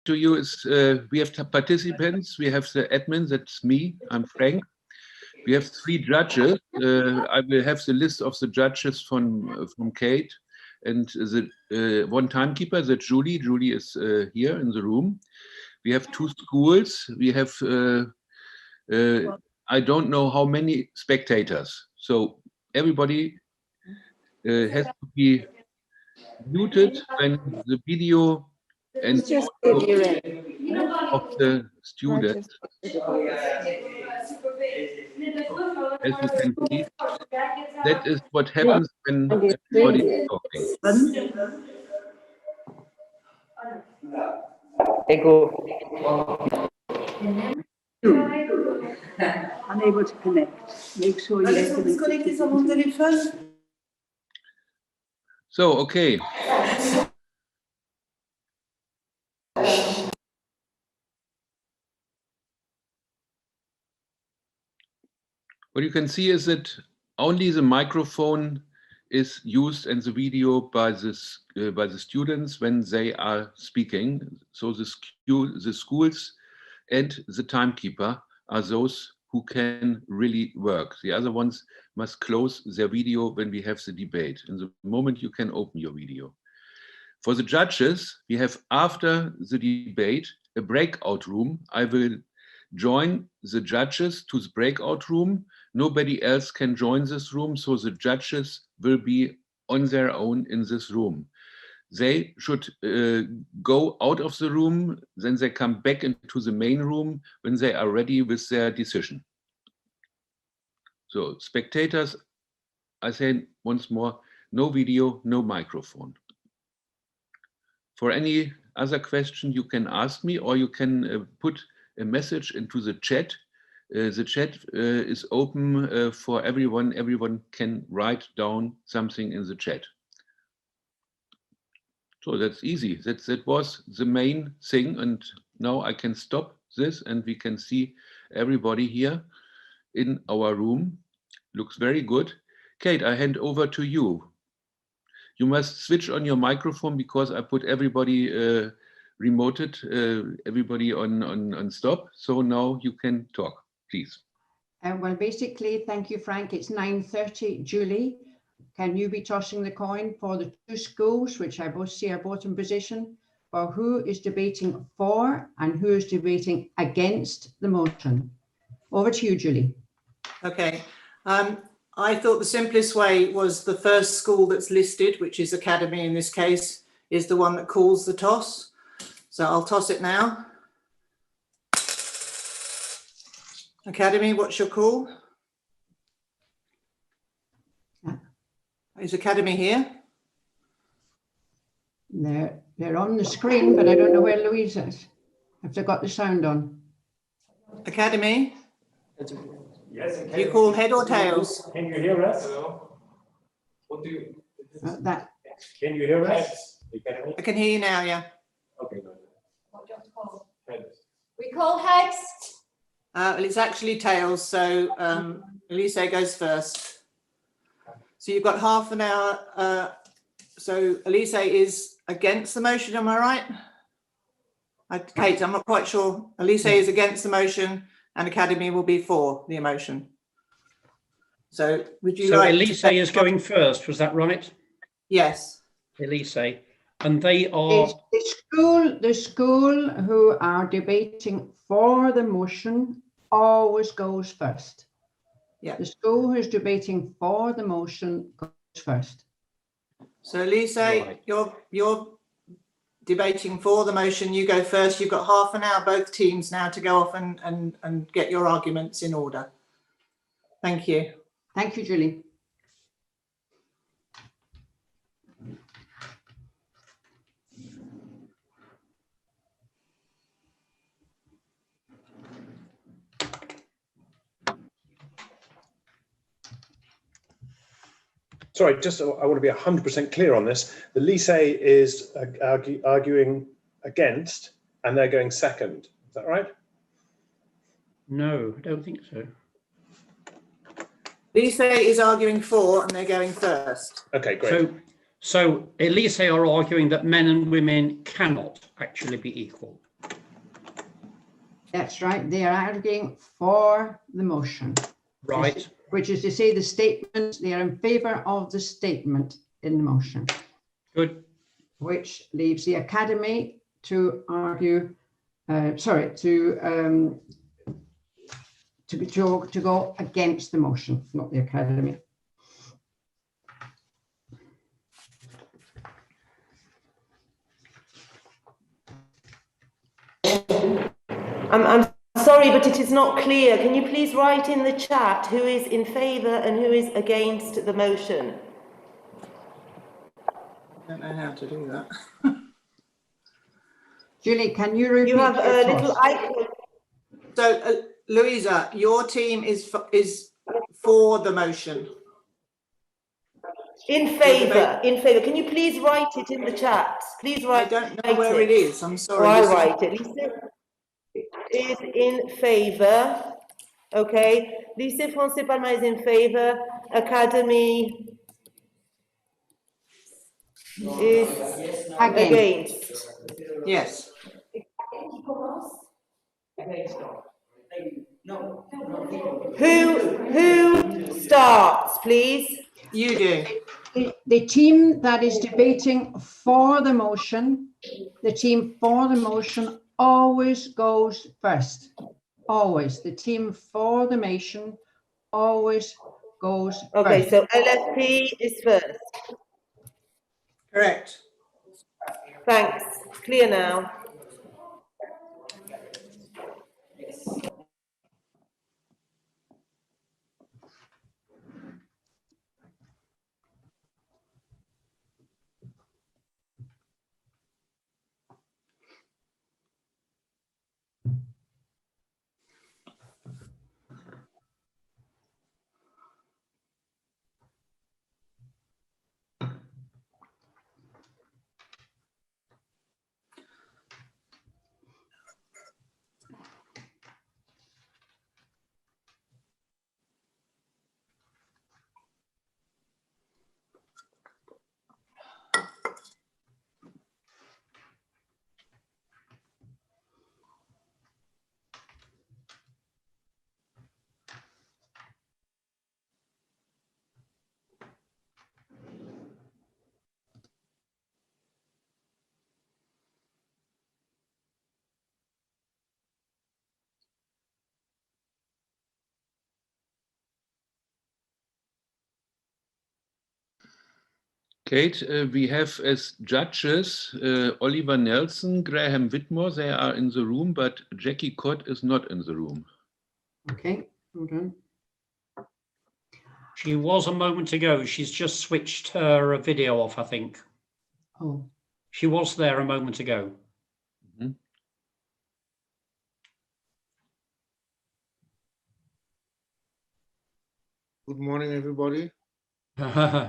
to you is we have participants. We have the admin, that's me, I'm Frank. We have 3 judges. I will have the list of the judges from Kate, and the one timekeeper, that's Julie. Julie is here in the room. We have 2 schools. We have, I don't know how many spectators. So everybody has to be muted when the video and of the students. As you can see, that is what happens when everybody is talking. Unable to connect. Make sure you So, okay. What you can see is that only the microphone is used and the video by the students when they are speaking. So the schools and the timekeeper are those who can really work. The other ones must close their video when we have the debate. In the moment you can open your video. For the judges, we have after the debate a breakout room. I will join the judges to the breakout room. Nobody else can join this room, so the judges will be on their own in this room. They should go out of the room, then they come back into the main room when they are ready with their decision. So spectators, I say once more, no video, no microphone. For any other question you can ask me, or you can put a message into the chat. The chat is open for everyone. Everyone can write down something in the chat. So that's easy. That was the main thing. And now I can stop this and we can see everybody here in our room. Looks very good. Kate, I hand over to you. You must switch on your microphone because I put everybody remoted, everybody on stop. So now you can talk, please. Well, basically, thank you, Frank. It's 9:30. Julie, can you be tossing the coin for the 2 schools, which I both see are both in position, for who is debating for and who is debating against the motion? Over to you, Julie. Okay. I thought the simplest way was the first school that's listed, which is Academy in this case, is the one that calls the toss. So I'll toss it now. Academy, what's your call? Is Academy here? They're on the screen, but I don't know where Louise is. Have they got the sound on? Academy? Yes. Do you call head or tails? Can you hear us? What do you? Can you hear us? I can hear you now, yeah. Okay. We call heads. Well, it's actually tails, so Elise goes first. So you've got half an hour. So Elise is against the motion, am I right? Kate, I'm not quite sure. Elise is against the motion and Academy will be for the motion. So would you like Elise is going first, was that right? Yes. Elise. And they are the school who are debating for the motion always goes first. Yeah. The school who's debating for the motion goes first. So Elise, Right. you're debating for the motion. You go first. You've got half an hour, both teams now, to go off and get your arguments in order. Thank you. Thank you, Julie. Sorry, just I want to be 100% clear on this. The lycée is arguing against and they're going second. Is that right? no, I don't think so. Lycée is arguing for and they're going first. Okay, great. So Elise are arguing that men and women cannot actually be equal. That's right. They are arguing for the motion. Right. Which is to say the statement, they are in favour of the statement in the motion. Good. Which leaves the Academy to argue, to go against the motion, not the Academy. I'm sorry, but it is not clear. Can you please write in the chat who is in favour and who is against the motion? I don't know how to do that. Julie, can you repeat? You have a your little toss? icon. So, Louisa, your team is for the motion. In favour, in favour. Can you please write it in the chat? Please I write. don't know where it is. I'm Or sorry. I'll write it. Lisa is in favour. Okay. Lycée Français Palma is in favour. Academy is against. Yes. Who starts, please? You do. The team that is debating for the motion, always goes first. Always. The team for the motion always goes Okay, first. so LFP is first. Correct. Thanks. Clear now. Kate, we have as judges Oliver Nelson, Graham Whitmore. They are in the room, but Jackie Cott is not in the room. Okay, hold on. She was a moment ago. She's just switched her video off, I think. Oh, She was there a moment ago. Mhm. Good morning, everybody.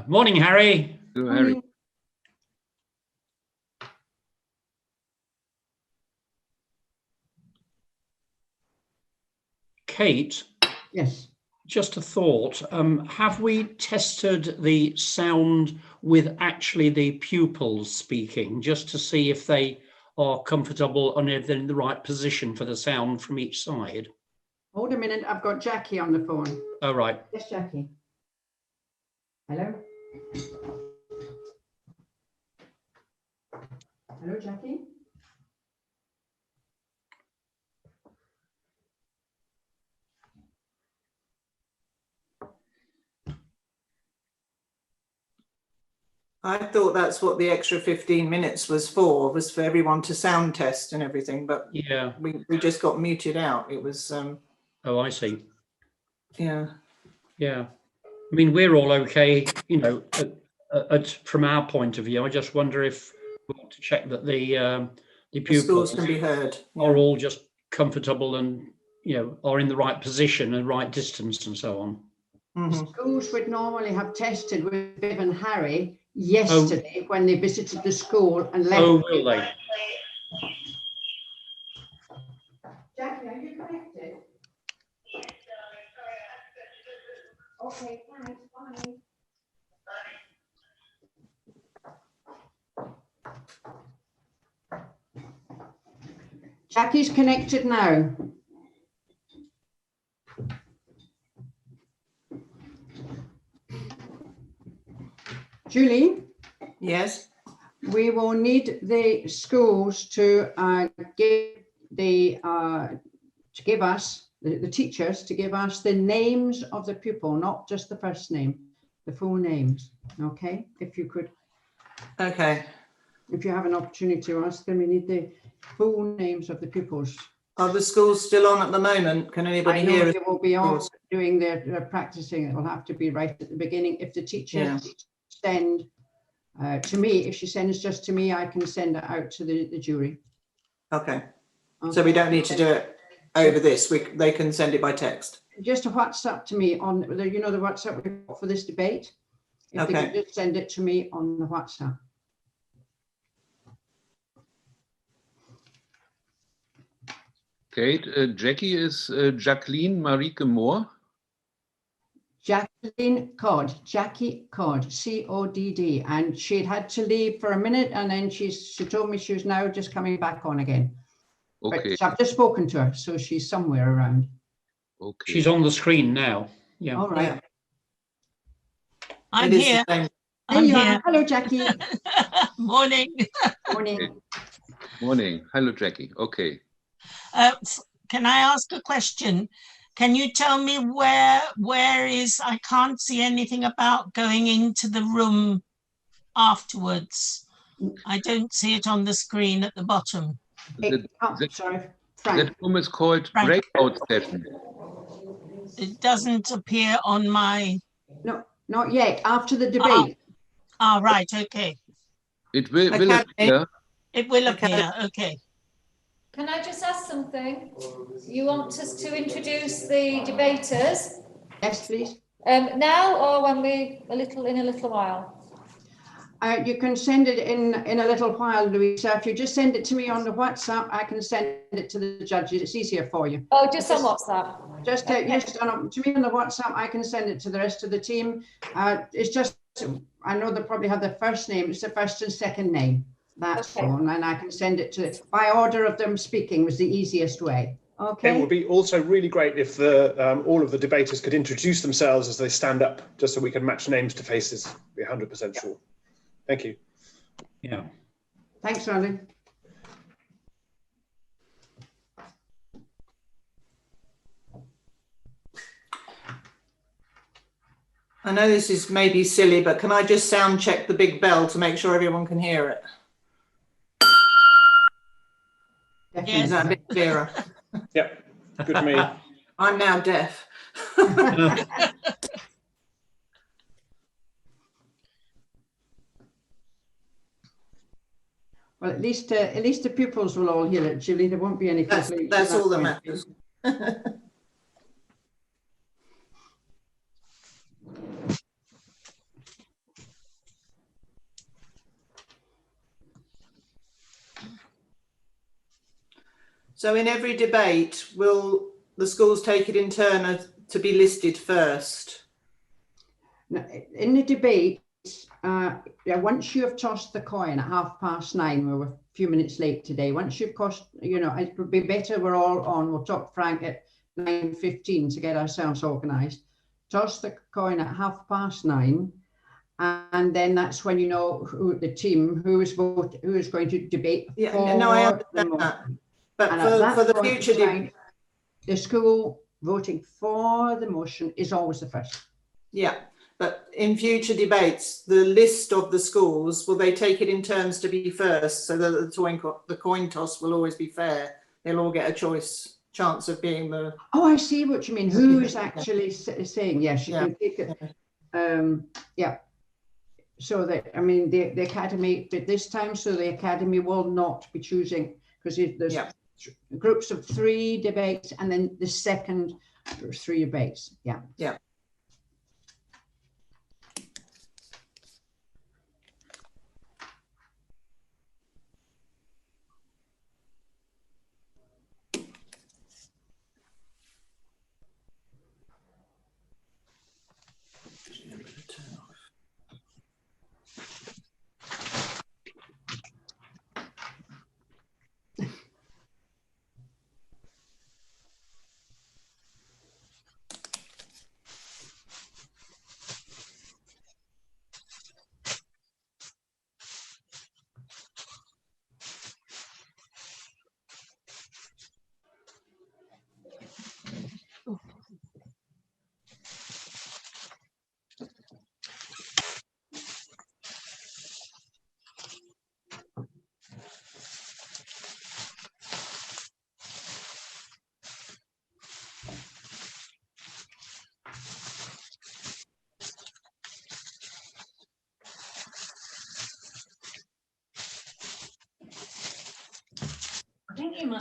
Morning, Harry. Hello, Harry. Kate, yes. just a thought. Have we tested the sound with actually the pupils speaking, just to see if they are comfortable and if they're in the right position for the sound from each side? Hold a minute, I've got Jackie on the phone. Oh, right. Yes, Jackie. Hello? Hello, Jackie? I thought that's what the extra 15 minutes was for everyone to sound test and everything, but Yeah. we just got muted out. It was, Oh, I see. yeah. Yeah. I mean, we're all okay, you know, from our point of view. I just wonder if we want to check that the The pupils schools can be heard. are all just comfortable and, you know, are in the right position and right distance and so on. Mhm. Schools would normally have tested with Viv and Harry yesterday when they visited the school and left. Oh, will they? Jackie, are you connected? Okay, thanks, bye. Jackie's connected now. Julie, Yes. we will need the schools to give us the teachers to give us the names of the pupil, not just the first name, the full names. Okay, if you could. Okay. If you have an opportunity to ask them, we need the full names of the pupils. Are the schools still on at the moment? Can anybody I know hear us? they will be all doing their practicing. It will have to be right at the beginning. If the teacher send to me, if she sends just to me, I can send it out to the jury. Okay. So we don't need to do it over this. They can send it by text. Just a WhatsApp to me on the, you know, the WhatsApp we got for this debate. If they could just send it to me on the WhatsApp. Kate, Jackie is Jacqueline Marieke Moore. Jacqueline Codd, Jackie Codd, C-O-D-D, and she'd had to leave for a minute, and then she told me she was now just coming back on again. Okay. But I've just spoken to her, so she's somewhere around. Okay. She's on the screen now. Yeah. All right. I'm here. I'm here. Hello, Jackie. Morning. Morning. Morning. Hello, Jackie. Okay. Can I ask a question? Can you tell me where is, I can't see anything about going into the room afterwards. I don't see it on the screen at the bottom. Sorry, Frank. That room is called breakout session. It doesn't appear on my... No, not yet. After the debate. Right, okay. It will appear. It will appear, okay. Can I just ask something? You want us to introduce the debaters? Yes, please. Now or when in a little while? You can send it in a little while, Louisa. If you just send it to me on the WhatsApp, I can send it to the judges. It's easier for you. Oh, just on WhatsApp? Just to me on the WhatsApp, I can send it to the rest of the team. It's just, I know they probably have the first name. It's the first and second name. That's all, and I can send it to by order of them speaking was the easiest way. Okay. It would be also really great if all of the debaters could introduce themselves as they stand up, just so we can match names to faces. Be 100% sure. Thank you. Yeah. Thanks, Randy. I know this is maybe silly, but can I just sound check the big bell to make sure everyone can hear it? Yes. Is that a bit clearer? Yep, good for me. I'm now deaf. Well, at least the pupils will all hear it, Julie. There won't be any complaints. That's all that matters. So in every debate, will the schools take it in turn to be listed first? In the debate, once you have tossed the coin at 9:30, we were a few minutes late today. Once you've tossed, it would be better we're all on. We'll talk Frank at 9:15 to get ourselves organised. Toss the coin at 9:30, and then that's when you know who the team who is going to debate. Yeah, no, I understand that. But for the future debate, the school voting for the motion is always the first. Yeah, but in future debates, the list of the schools, will they take it in turns to be first, so that the coin toss will always be fair? They'll all get a chance of being the... Oh, I see what you mean. Who is actually saying, yes, you can take it. Yeah. So that, I mean, the academy, but this time, so the academy will not be choosing, because there's groups of 3 debates and then the second 3 debates. Yeah. Yeah.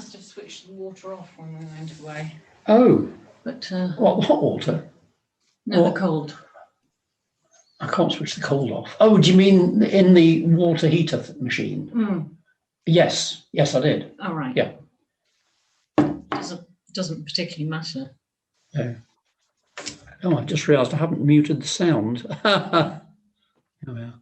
must have switched the water off when we went away. Oh, But what hot water? no, What? the cold. I can't switch the cold off. Oh, do you mean in the water heater machine? Mm. Yes, yes, I did. All right. Yeah. Doesn't particularly matter. Yeah. Oh, I just realised I haven't muted the sound. Here we are.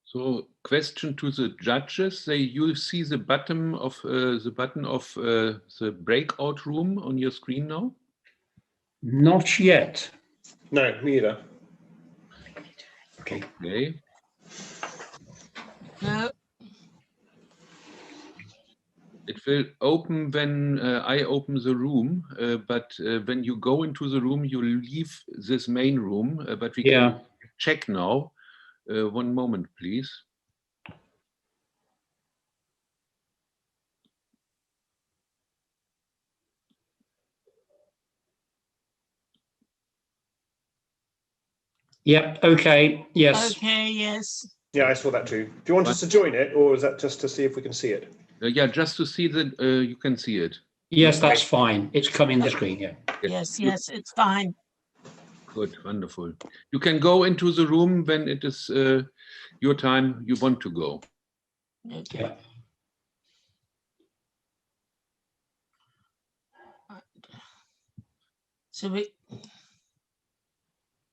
So, question to the judges: you see the button of the breakout room on your screen now? Not yet. No, me either. Okay. Okay. No. It will open when I open the room, but when you go into the room, you leave this main room. But we can check now. One moment, please. Yep. Okay. Yes. Okay. Yes. Yeah, I saw that too. Do you want us to join it, or is that just to see if we can see it? Yeah, just to see that you can see it. Yes, that's fine. It's coming on the screen. Yeah. Yes. Yes. It's fine. Good, wonderful. You can go into the room when it is your time you want to go. Okay. Yeah. So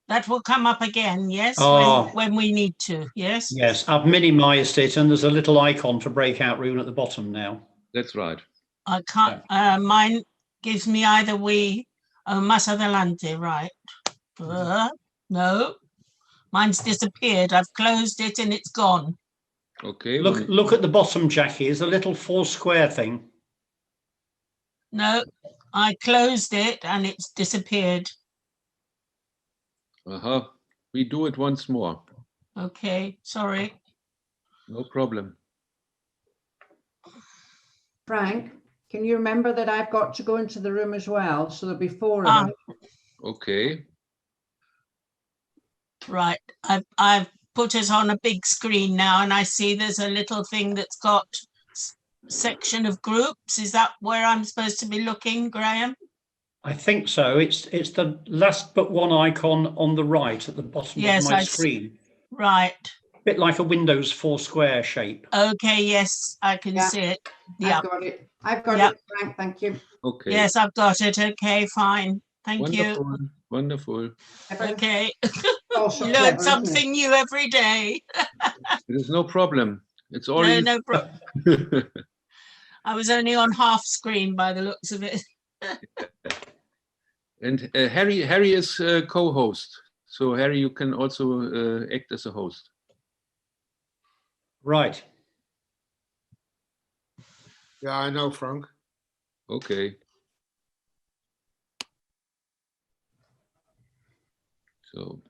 that will come up again, yes, Oh. when we need to, yes? Yes, I've minimised it, and there's a little icon for breakout room at the bottom now. That's right. I can't, mine gives me either más adelante, right? No, mine's disappeared. I've closed it and it's gone. Okay. Look at the bottom, Jackie. Is a little 4 square thing. No, I closed it and it's disappeared. We do it once more. Okay, sorry. No problem. Frank, can you remember that I've got to go into the room as well? So there'll be 4 of us. Okay. Right, I've put it on a big screen now, and I see there's a little thing that's got section of groups. Is that where I'm supposed to be looking, Graham? I think so. It's the last but one icon on the right at the bottom of my screen. Right. A bit like a Windows 4 square shape. Okay, yes, I can see it. Yeah. I've got it. I've got it, Frank, thank you. Okay. Yes, I've got it. Okay, fine. Thank you. Wonderful. Okay. Also Learn clever, something new every day. There's no problem. It's already. No problem. I was only on half screen by the looks of it. And Harry is co-host. So Harry, you can also act as a host. Right. Yeah, I know, Frank. Okay. So.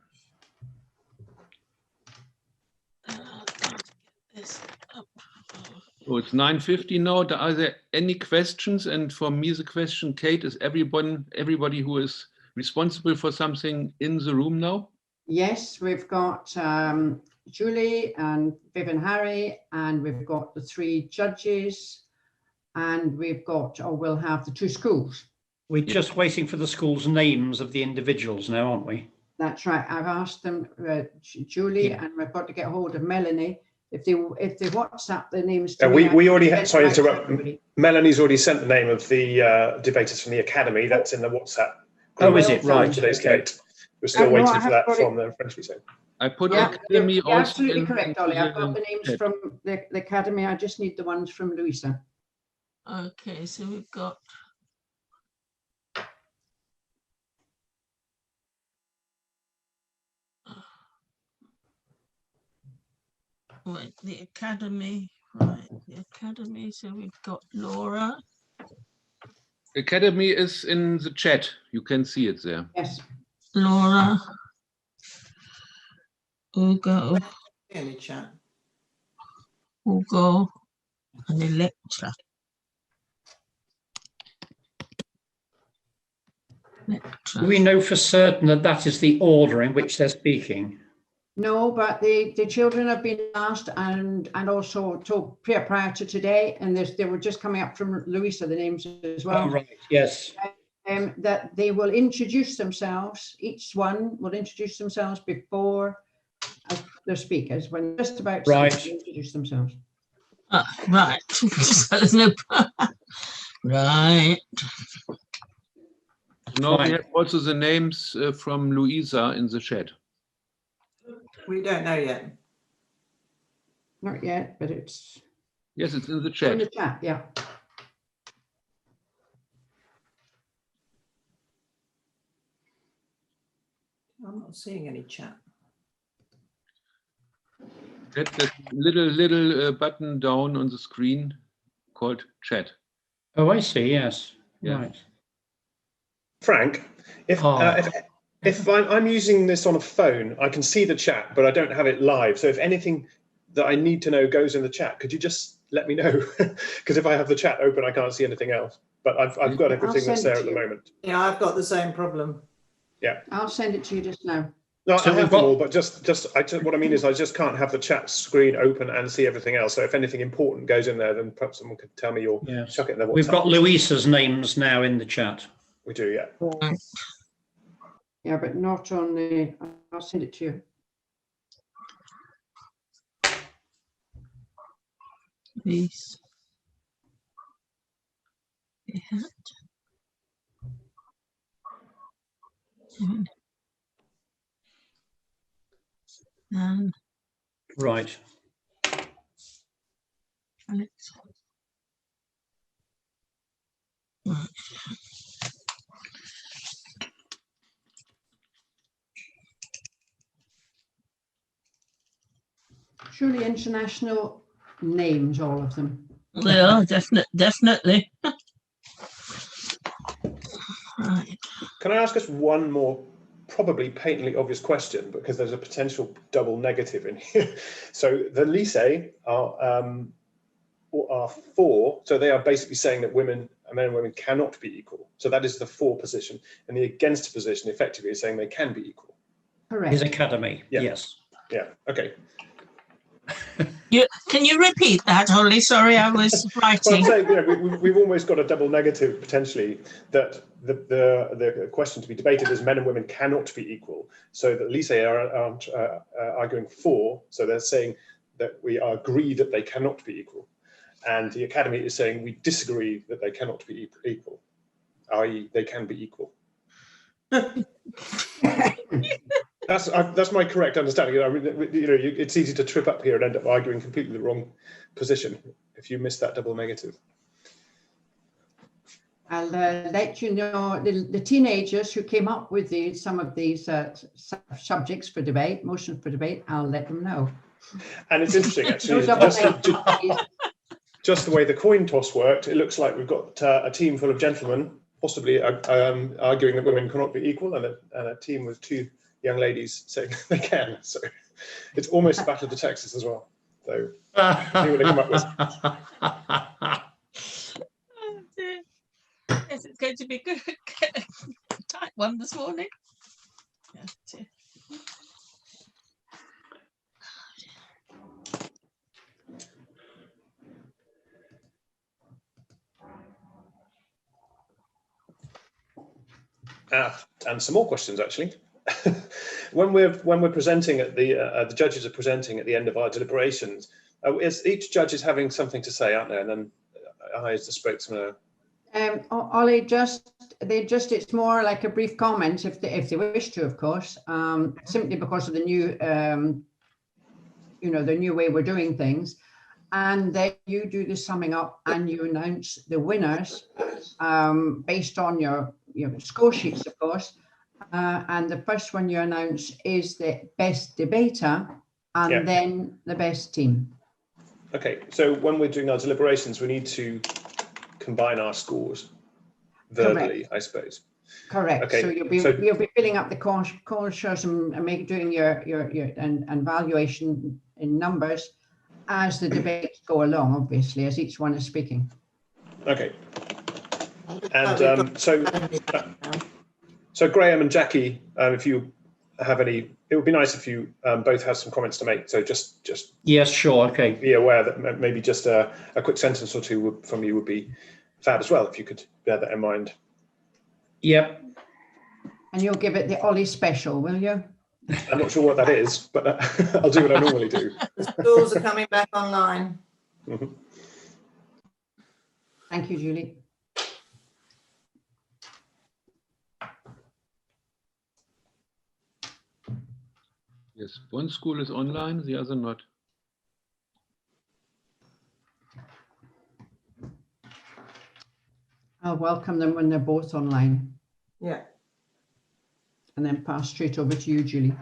So it's 9:50 now. Are there any questions? And for me, the question, Kate, is everybody who is responsible for something in the room now? Yes, we've got Julie and Viv and Harry, and we've got the 3 judges, and we've got, or we'll have the 2 schools. We're just waiting for the school's names of the individuals now, aren't we? That's right. I've asked them, Julie, and we've got to get hold of Melanie. If they WhatsApp their names to me, we already had, sorry to interrupt, Melanie's already sent the name of the debaters from the Academy. That's in the WhatsApp group. Oh, is it? Right. Today's Okay. debate. We're still waiting for that from the French Museum. I put Academy also absolutely correct, Ollie. I've got the names from the Academy. I just need the ones from Louisa. Okay, so we've got the Academy, right? The Academy. So we've got Laura. Academy is in the chat. You can see it there. Yes. Laura. Ugo. Any chat. Ugo and Electra. Do we know for certain that that is the order in which they're speaking? No, but the children have been asked and also told prior to today, and they were just coming up from Louisa, the names as well. Oh, right, yes. That they will introduce themselves, each one will introduce themselves before the speakers, when just about to introduce themselves. Right. So there's no right. Now we have also the names from Louisa in the chat. We don't know yet. Not yet, but it's... Yes, it's in the chat. In the chat, yeah. I'm not seeing any chat. That's that little button down on the screen called chat. Oh, I see. Yes. Yeah. Right. Frank, if I'm using this on a phone, I can see the chat, but I don't have it live. So if anything that I need to know goes in the chat, could you just let me know? Because if I have the chat open, I can't see anything else. But I've got everything that's there at the moment. Yeah, I've got the same problem. Yeah. I'll send it to you just now. No, so I have them all, but what I mean is I just can't have the chat screen open and see everything else. So if anything important goes in there, then perhaps someone could tell me or chuck it in there. We've got Louisa's names now in the chat. We do, yeah. Yeah, but not on the... I'll send it to you. Please. Right. Alex. Surely international names, all of them. They are definitely. Right. Can I ask us one more probably patently obvious question, because there's a potential double negative in here. So the lycée are for, so they are basically saying that men and women cannot be equal. So that is the for position, and the against position effectively is saying they can be equal. Correct. His academy, yeah. Yes. Yeah, okay. Can you repeat that, Holly? Sorry, I was writing. Well, I'm saying, we've almost got a double negative potentially, that the question to be debated is men and women cannot be equal. So the lycée are arguing for, so they're saying that we agree that they cannot be equal. And the academy is saying we disagree that they cannot be equal, i.e. they can be equal. That's my correct understanding. I mean, it's easy to trip up here and end up arguing completely the wrong position if you miss that double negative. I'll let you know the teenagers who came up with some of these subjects for debate, motions for debate. I'll let them know. And it's interesting, actually, just the way the coin toss worked. It looks like we've got a team full of gentlemen, possibly arguing that women cannot be equal, and a team with two young ladies saying they can. So it's almost a battle of the Texas as well. So see what they come up with. Oh dear. Yes, it's going to be good. Tight one this morning. Oh dear. And some more questions, actually. when we're presenting at the judges are presenting at the end of our deliberations, each judge is having something to say, aren't they? And then I, as the spokesman. Ollie, it's more like a brief comment if they wish to, of course, simply because of the new, the new way we're doing things. And then you do the summing up and you announce the winners based on your score sheets, of course. And the first one you announce is the best debater and then the best team. Okay, so when we're doing our deliberations, we need to combine our scores verbally, correct. I suppose. Correct. Okay. So you'll be filling up the corners and doing your valuation in numbers as the debates go along, obviously, as each one is speaking. Okay. And so So Graham and Jackie, if you have any, it would be nice if you both have some comments to make. So just yes, sure, okay. Be aware that maybe just a quick sentence or two from you would be fab as well, if you could bear that in mind. Yep. And you'll give it the Ollie special, will you? I'm not sure what that is, but I'll do what I normally do. The schools are coming back online. Mhm. Thank you, Julie. Yes, one school is online, the other not. I'll welcome them when they're both online. Yeah. And then pass straight over to you, Julie.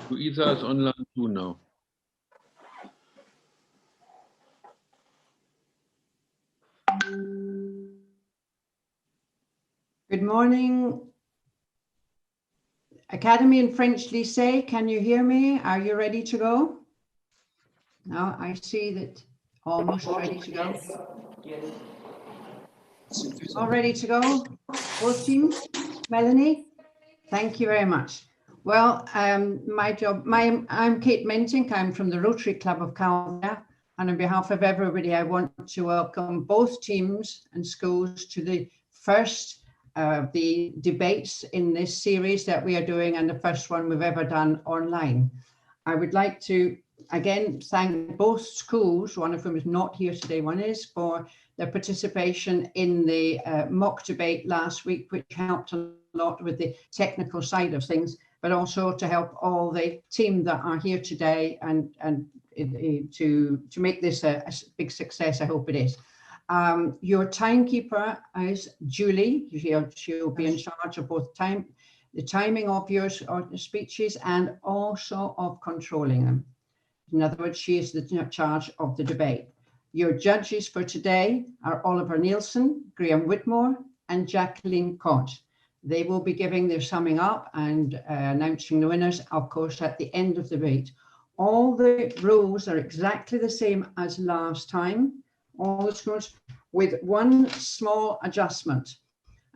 Luisa is online too now. Good morning. Academy in French Lycée, can you hear me? Are you ready to go? Now I see that almost ready to go. All ready to go? Both teams? Melanie? Thank you very much. Well, I'm Kate Mentink. I'm from the Rotary Club of Calvia. And on behalf of everybody, I want to welcome both teams and schools to the first of the debates in this series that we are doing, and the first one we've ever done online. I would like to again thank both schools, one of whom is not here today, one is, for their participation in the mock debate last week, which helped a lot with the technical side of things, but also to help all the team that are here today and to make this a big success. I hope it is. Your timekeeper is Julie. She'll be in charge of both the timing of your speeches and also of controlling them. In other words, she is in charge of the debate. Your judges for today are Oliver Nielsen, Graham Whitmore, and Jacqueline Cott. They will be giving their summing up and announcing the winners, of course, at the end of the debate. All the rules are exactly the same as last time, all the scores, with one small adjustment.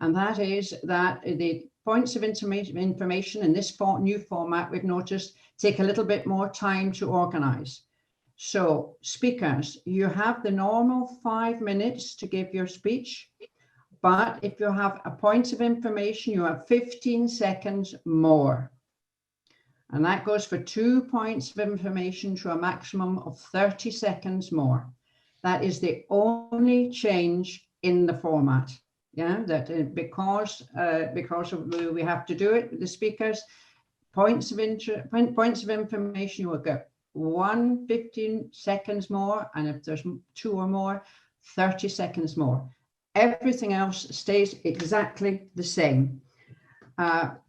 And that is that the points of information in this new format, we've noticed, take a little bit more time to organize. So speakers, you have the normal 5 minutes to give your speech, but if you have a point of information, you have 15 seconds more. And that goes for 2 points of information to a maximum of 30 seconds more. That is the only change in the format. Yeah, that because of we have to do it with the speakers, points of information, you will get 15 seconds more, and if there's 2 or more, 30 seconds more. Everything else stays exactly the same.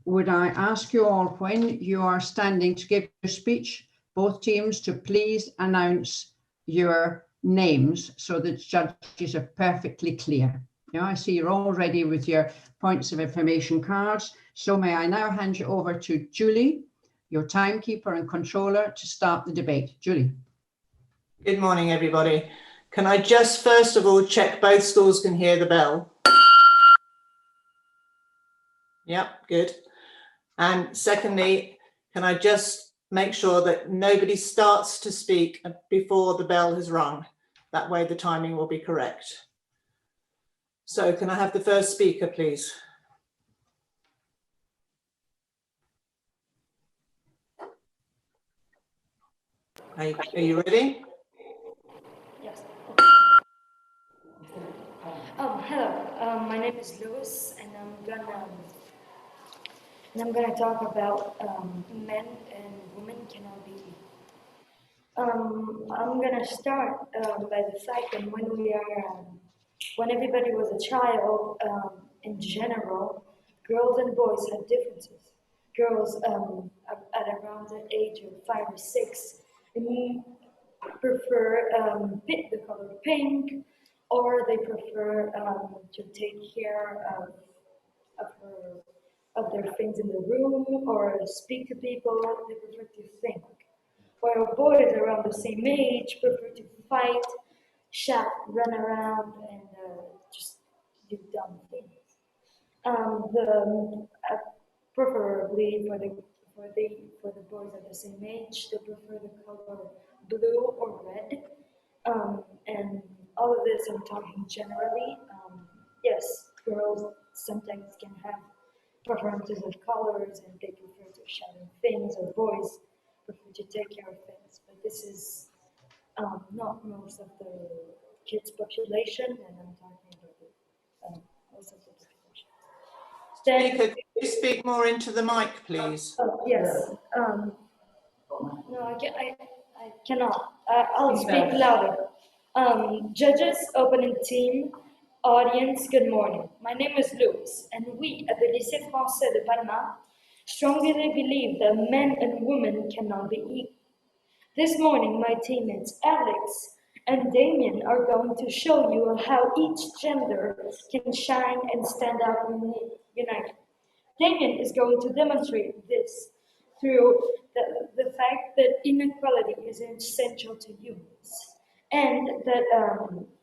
Would I ask you all, when you are standing to give your speech, both teams to please announce your names so the judges are perfectly clear. You know, I see you're all ready with your points of information cards. So may I now hand you over to Julie, your timekeeper and controller, to start the debate. Julie. Good morning, everybody. Can I just first of all check both schools can hear the bell? Yep, good. And secondly, can I just make sure that nobody starts to speak before the bell has rung? That way the timing will be correct. So can I have the first speaker, please? Are you ready? Yes. Hello, my name is Louis, and I'm gonna talk about men and women cannot be equal. I'm gonna start by the fact that when everybody was a child, in general, girls and boys had differences. Girls at around the age of 5 or 6 prefer the color pink, or they prefer to take care of, her, of their things in the room, or speak to people. They prefer to think. While boys around the same age prefer to fight, shout, run around, and just do dumb things. Preferably for the boys at the same age, they prefer the color blue or red. And all of this I'm talking generally. Yes, girls sometimes can have preferences of colors and they prefer to shout at things, or boys prefer to take care of things. But this is not most of the kids' population, and I'm talking about most of the population. Speaker, could you speak more into the mic, please? Oh, yes. No, I cannot. I'll speak louder. Judges, opening team, audience, good morning. My name is Louis, and we at the Lycée Français de Palma strongly believe that men and women cannot be equal. This morning, my teammates Alex and Damien are going to show you how each gender can shine and stand out united. Damien is going to demonstrate this through the fact that inequality is essential to humans, and that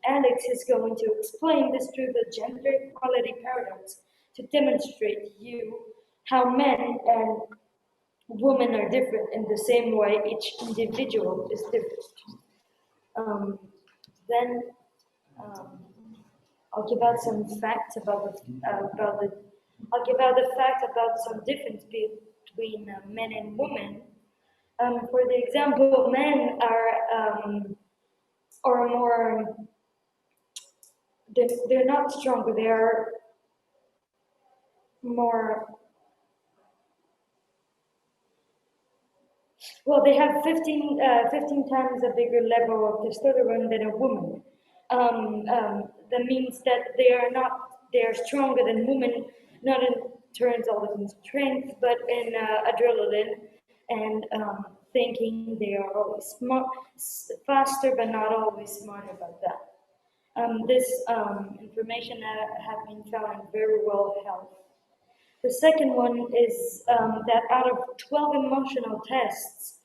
Alex is going to explain this through the gender equality paradox to demonstrate you how men and women are different in the same way each individual is different. Then I'll give out some facts about I'll give out the fact about some difference between men and women. For the example, men are more, they're not stronger, they're more, well, they have 15 times a bigger level of testosterone than a woman. That means that they are stronger than women, not in terms of in strength, but in adrenaline and thinking. They are always smart, faster, but not always smart about that. This information have been found very well held. The second one is that out of 12 emotional tests,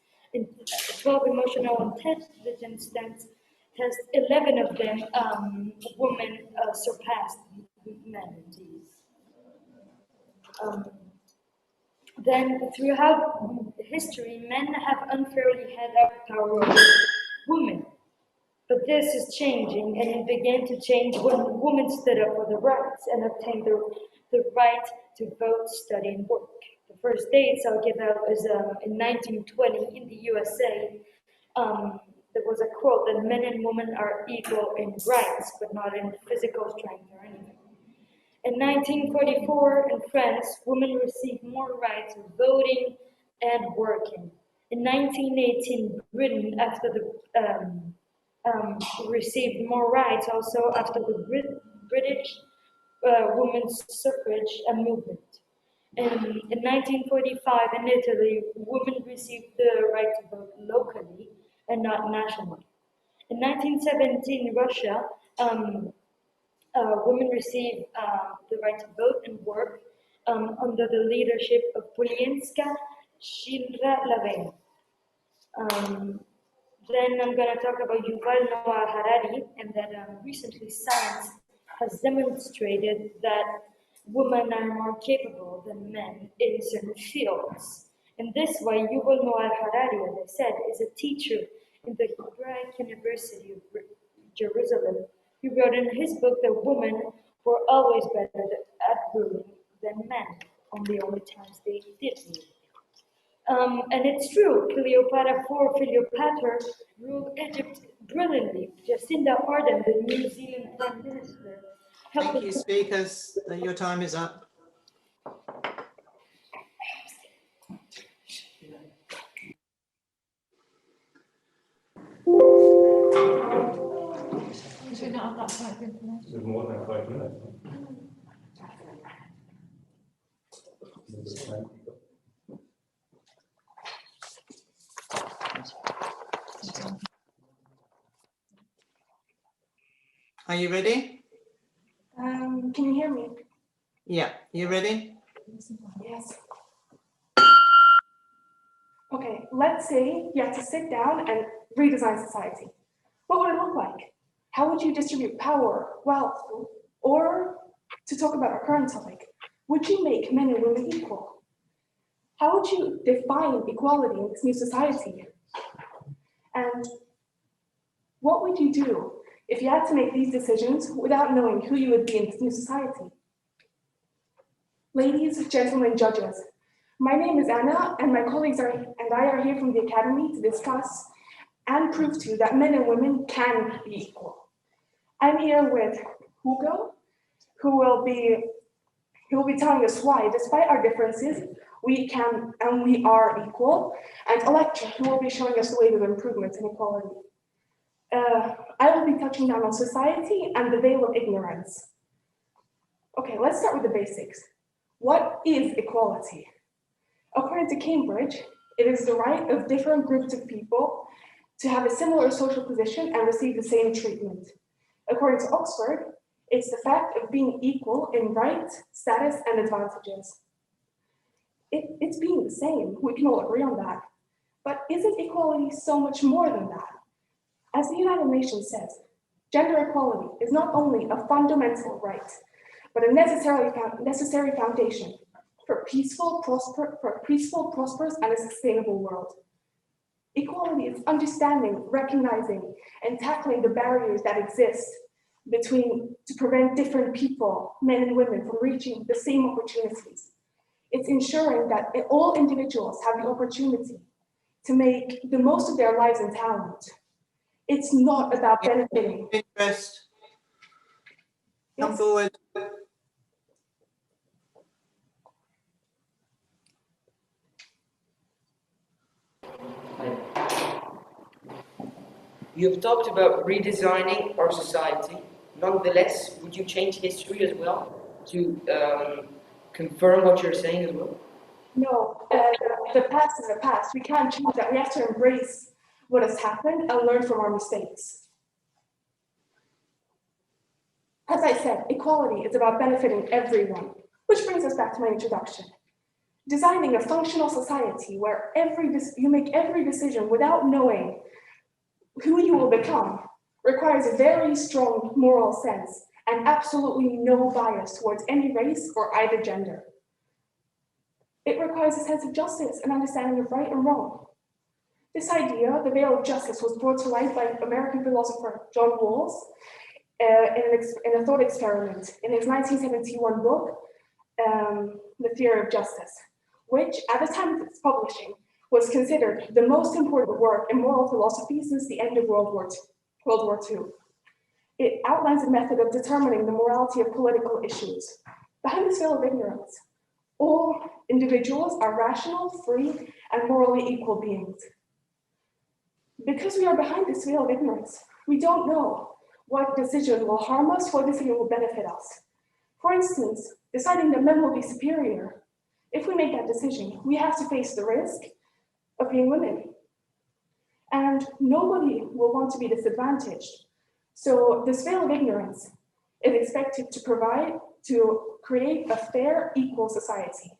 12 emotional intelligence tests, 11 of them women surpassed men. Then throughout history, men have unfairly had power over women. But this is changing, and it began to change when women stood up for the rights and obtained the right to vote, study, and work. The first dates I'll give out is in 1920 in the USA. There was a quote that men and women are equal in rights, but not in physical strength or anything. In 1944 in France, women received more rights of voting and working. In 1918, Britain, after the received more rights also after the British women's suffrage movement. In 1945 in Italy, women received the right to vote locally and not nationally. In 1917 in Russia, women received the right to vote and work under the leadership of Polienska Shildra-Lavin. Then I'm going to talk about Yuval Noah Harari, and that recently science has demonstrated that women are more capable than men in certain fields. In this way, Yuval Noah Harari, as I said, is a teacher in the Hebraic University of Jerusalem. He wrote in his book that women were always better at ruling than men, on the only times they did rule. And it's true, Cleopatra ruled Egypt brilliantly. Jacinda Ardern, the New Zealand Prime Minister, Thank you, speakers. Your time is up. Should we not have that type of information? There's more than 5 minutes. Are you ready? Can you hear me? Yeah, you ready? Yes. Okay, let's say you had to sit down and redesign society. What would it look like? How would you distribute power, wealth, or to talk about our current topic, would you make men and women equal? How would you define equality in this new society? And what would you do if you had to make these decisions without knowing who you would be in this new society? Ladies, gentlemen, judges, my name is Anna, and my colleagues and I are here from the Academy to discuss and prove to you that men and women can be equal. I'm here with Hugo, who will be telling us why, despite our differences, we can and we are equal, and Electra, who will be showing us the way to improvements in equality. I will be touching down on society and the veil of ignorance. Okay, let's start with the basics. What is equality? According to Cambridge, it is the right of different groups of people to have a similar social position and receive the same treatment. According to Oxford, it's the fact of being equal in rights, status, and advantages. It's being the same, we can all agree on that. But isn't equality so much more than that? As the United Nations says, gender equality is not only a fundamental right, but a necessary foundation for a peaceful, prosperous, and a sustainable world. Equality is understanding, recognizing, and tackling the barriers that exist to prevent different people, men and women, from reaching the same opportunities. It's ensuring that all individuals have the opportunity to make the most of their lives and talent. It's not about benefiting. Interest. Come forward. You have talked about redesigning our society. Nonetheless, would you change history as well to confirm what you're saying as well? No, the past is the past. We can't change that. We have to embrace what has happened and learn from our mistakes. As I said, equality is about benefiting everyone, which brings us back to my introduction. Designing a functional society where you make every decision without knowing who you will become requires a very strong moral sense and absolutely no bias towards any race or either gender. It requires a sense of justice and understanding of right and wrong. This idea, the veil of justice, was brought to light by American philosopher John Rawls in a thought experiment in his 1971 book, The Theory of Justice, which at the time of its publishing was considered the most important work in moral philosophy since the end of World War II. It outlines a method of determining the morality of political issues. Behind this veil of ignorance, all individuals are rational, free, and morally equal beings. Because we are behind this veil of ignorance, we don't know what decision will harm us, what decision will benefit us. For instance, deciding that men will be superior. If we make that decision, we have to face the risk of being women. And nobody will want to be disadvantaged. So this veil of ignorance is expected to create a fair, equal society.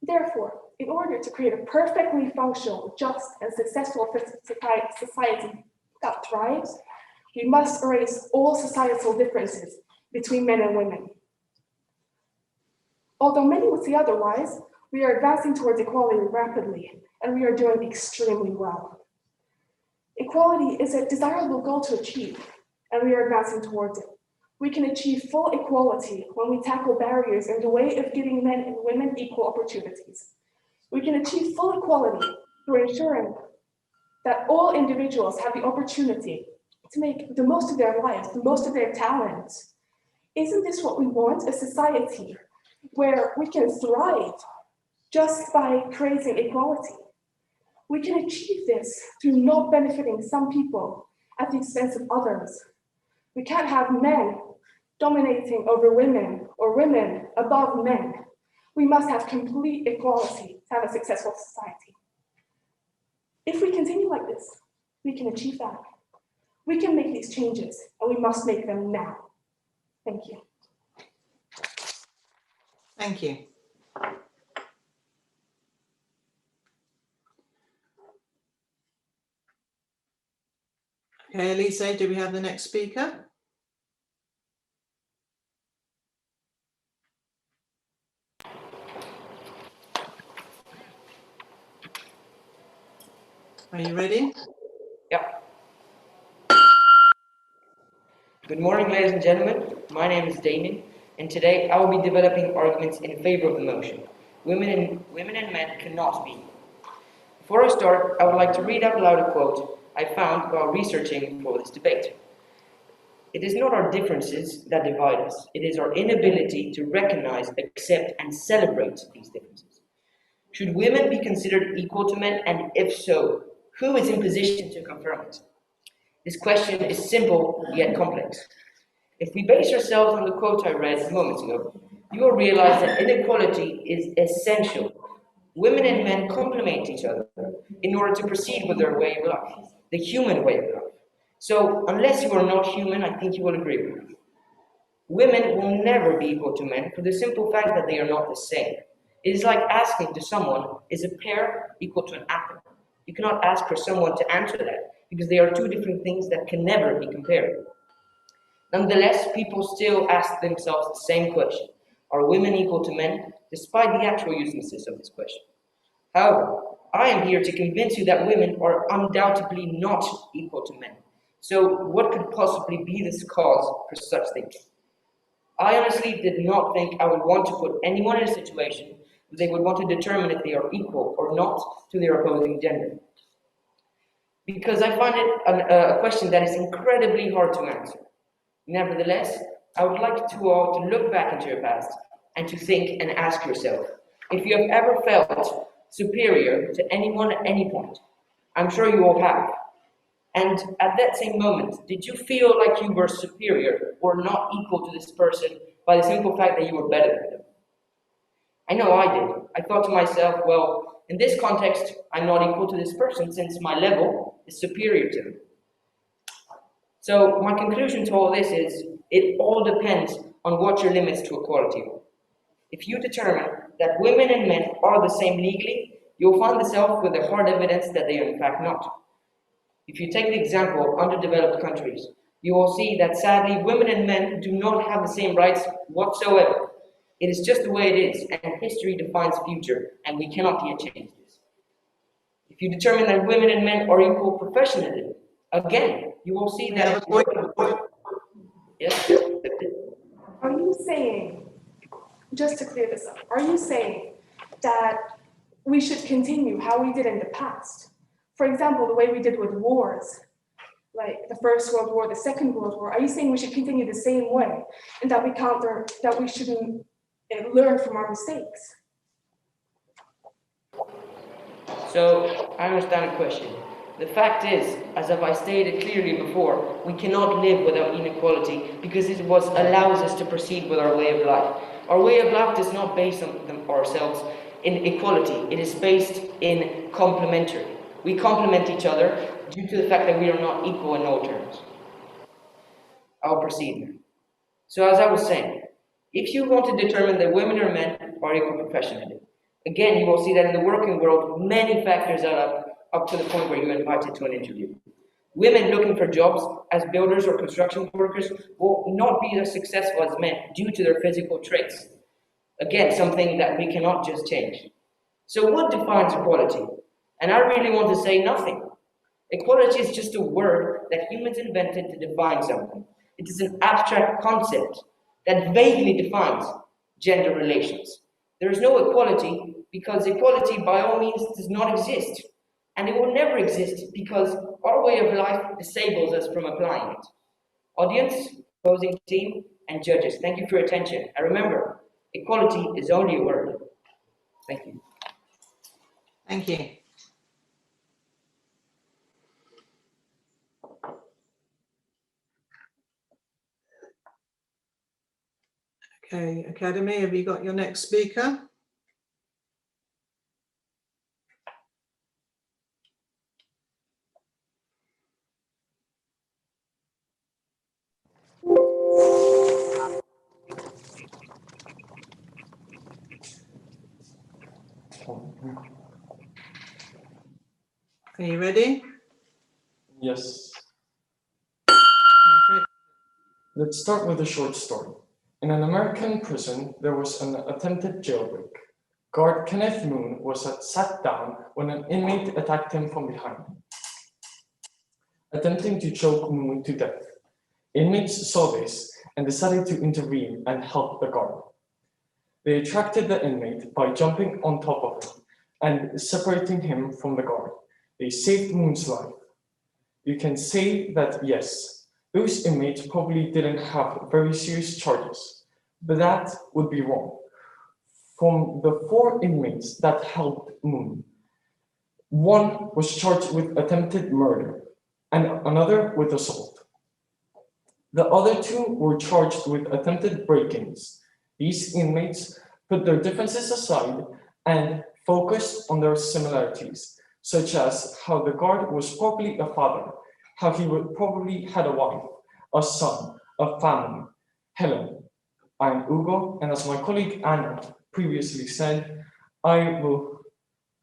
Therefore, in order to create a perfectly functional, just, and successful society that thrives, we must erase all societal differences between men and women. Although many would say otherwise, we are advancing towards equality rapidly, and we are doing extremely well. Equality is a desirable goal to achieve, and we are advancing towards it. We can achieve full equality when we tackle barriers in the way of giving men and women equal opportunities. We can achieve full equality through ensuring that all individuals have the opportunity to make the most of their lives, the most of their talents, Isn't this what we want? A society where we can thrive just by creating equality. We can achieve this through not benefiting some people at the expense of others. We can't have men dominating over women or women above men. We must have complete equality to have a successful society. If we continue like this, we can achieve that. We can make these changes, and we must make them now. Thank you. Thank you. Okay, Elise, do we have the next speaker? Are you ready? Yeah. Good morning, ladies and gentlemen. My name is Damien, and today I will be developing arguments in favor of the motion. Women and men cannot be. Before I start, I would like to read out loud a quote I found while researching for this debate. It is not our differences that divide us. It is our inability to recognize, accept, and celebrate these differences. Should women be considered equal to men, and if so, who is in position to confirm it? This question is simple yet complex. If we base ourselves on the quote I read moments ago, you will realize that inequality is essential. Women and men complement each other in order to proceed with their way of life, the human way of life. So, unless you are not human, I think you will agree with me. Women will never be equal to men for the simple fact that they are not the same. It is like asking to someone, is a pear equal to an apple? You cannot ask for someone to answer that because they are two different things that can never be compared. Nonetheless, people still ask themselves the same question. Are women equal to men, despite the actual uselessness of this question? However, I am here to convince you that women are undoubtedly not equal to men. So what could possibly be this cause for such thinking? I honestly did not think I would want to put anyone in a situation where they would want to determine if they are equal or not to their opposing gender. Because I find it a question that is incredibly hard to answer. Nevertheless, I would like you all to look back into your past and to think and ask yourself if you have ever felt superior to anyone at any point. I'm sure you all have. And at that same moment, did you feel like you were superior or not equal to this person by the simple fact that you were better than them? I know I did. I thought to myself, well, in this context, I'm not equal to this person since my level is superior to them. So my conclusion to all this is, it all depends on what your limits to equality are. If you determine that women and men are the same legally, you'll find yourself with the hard evidence that they are in fact not. If you take the example of underdeveloped countries, you will see that sadly women and men do not have the same rights whatsoever. It is just the way it is, and history defines future, and we cannot yet change this. If you determine that women and men are equal professionally, again, you will see that... Yes? Are you saying, just to clear this up, are you saying that we should continue how we did in the past? For example, the way we did with wars, like the First World War, the Second World War, are you saying we should continue the same way and that we shouldn't learn from our mistakes? So, I understand the question. The fact is, as I stated clearly before, we cannot live without inequality because it allows us to proceed with our way of life. Our way of life is not based on ourselves in equality. It is based in complementary. We complement each other due to the fact that we are not equal in all terms. I'll proceed now. So as I was saying, if you want to determine that women or men are equal professionally, again, you will see that in the working world, many factors are up to the point where you're invited to an interview. Women looking for jobs as builders or construction workers will not be as successful as men due to their physical traits. Again, something that we cannot just change. So what defines equality? And I really want to say nothing. Equality is just a word that humans invented to define something. It is an abstract concept that vaguely defines gender relations. There is no equality because equality by all means does not exist. And it will never exist because our way of life disables us from applying it. Audience, opposing team, and judges, thank you for your attention. And remember, equality is only a word. Thank you. Thank you. Okay, Academy, have you got your next speaker? Are you ready? Yes. Okay. Let's start with a short story. In an American prison, there was an attempted jailbreak. Guard Kenneth Moon was sat down when an inmate attacked him from behind, attempting to choke Moon to death. Inmates saw this and decided to intervene and help the guard. They attracted the inmate by jumping on top of him and separating him from the guard. They saved Moon's life. You can say that yes, those inmates probably didn't have very serious charges, but that would be wrong. From the 4 inmates that helped Moon, 1 was charged with attempted murder and another with assault. The other 2 were charged with attempted break-ins. These inmates put their differences aside and focused on their similarities, such as how the guard was probably a father, how he would probably had a wife, a son, a family. Hello, I'm Ugo, and as my colleague Anna previously said, I will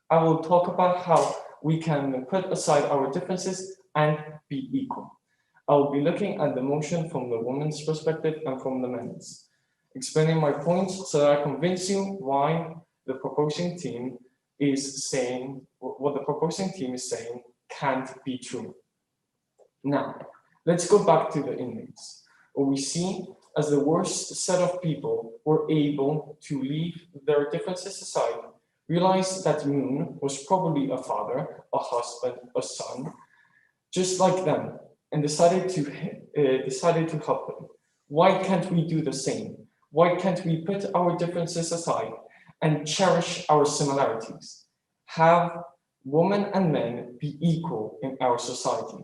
talk about how we can put aside our differences and be equal. I will be looking at the motion from the woman's perspective and from the men's, explaining my points so that I convince you why the proposing team is saying, what the proposing team is saying can't be true. Now, let's go back to the inmates. What we see as the worst set of people were able to leave their differences aside, realize that Moon was probably a father, a husband, a son, just like them, and decided to help them. Why can't we do the same? Why can't we put our differences aside and cherish our similarities? Have women and men be equal in our society.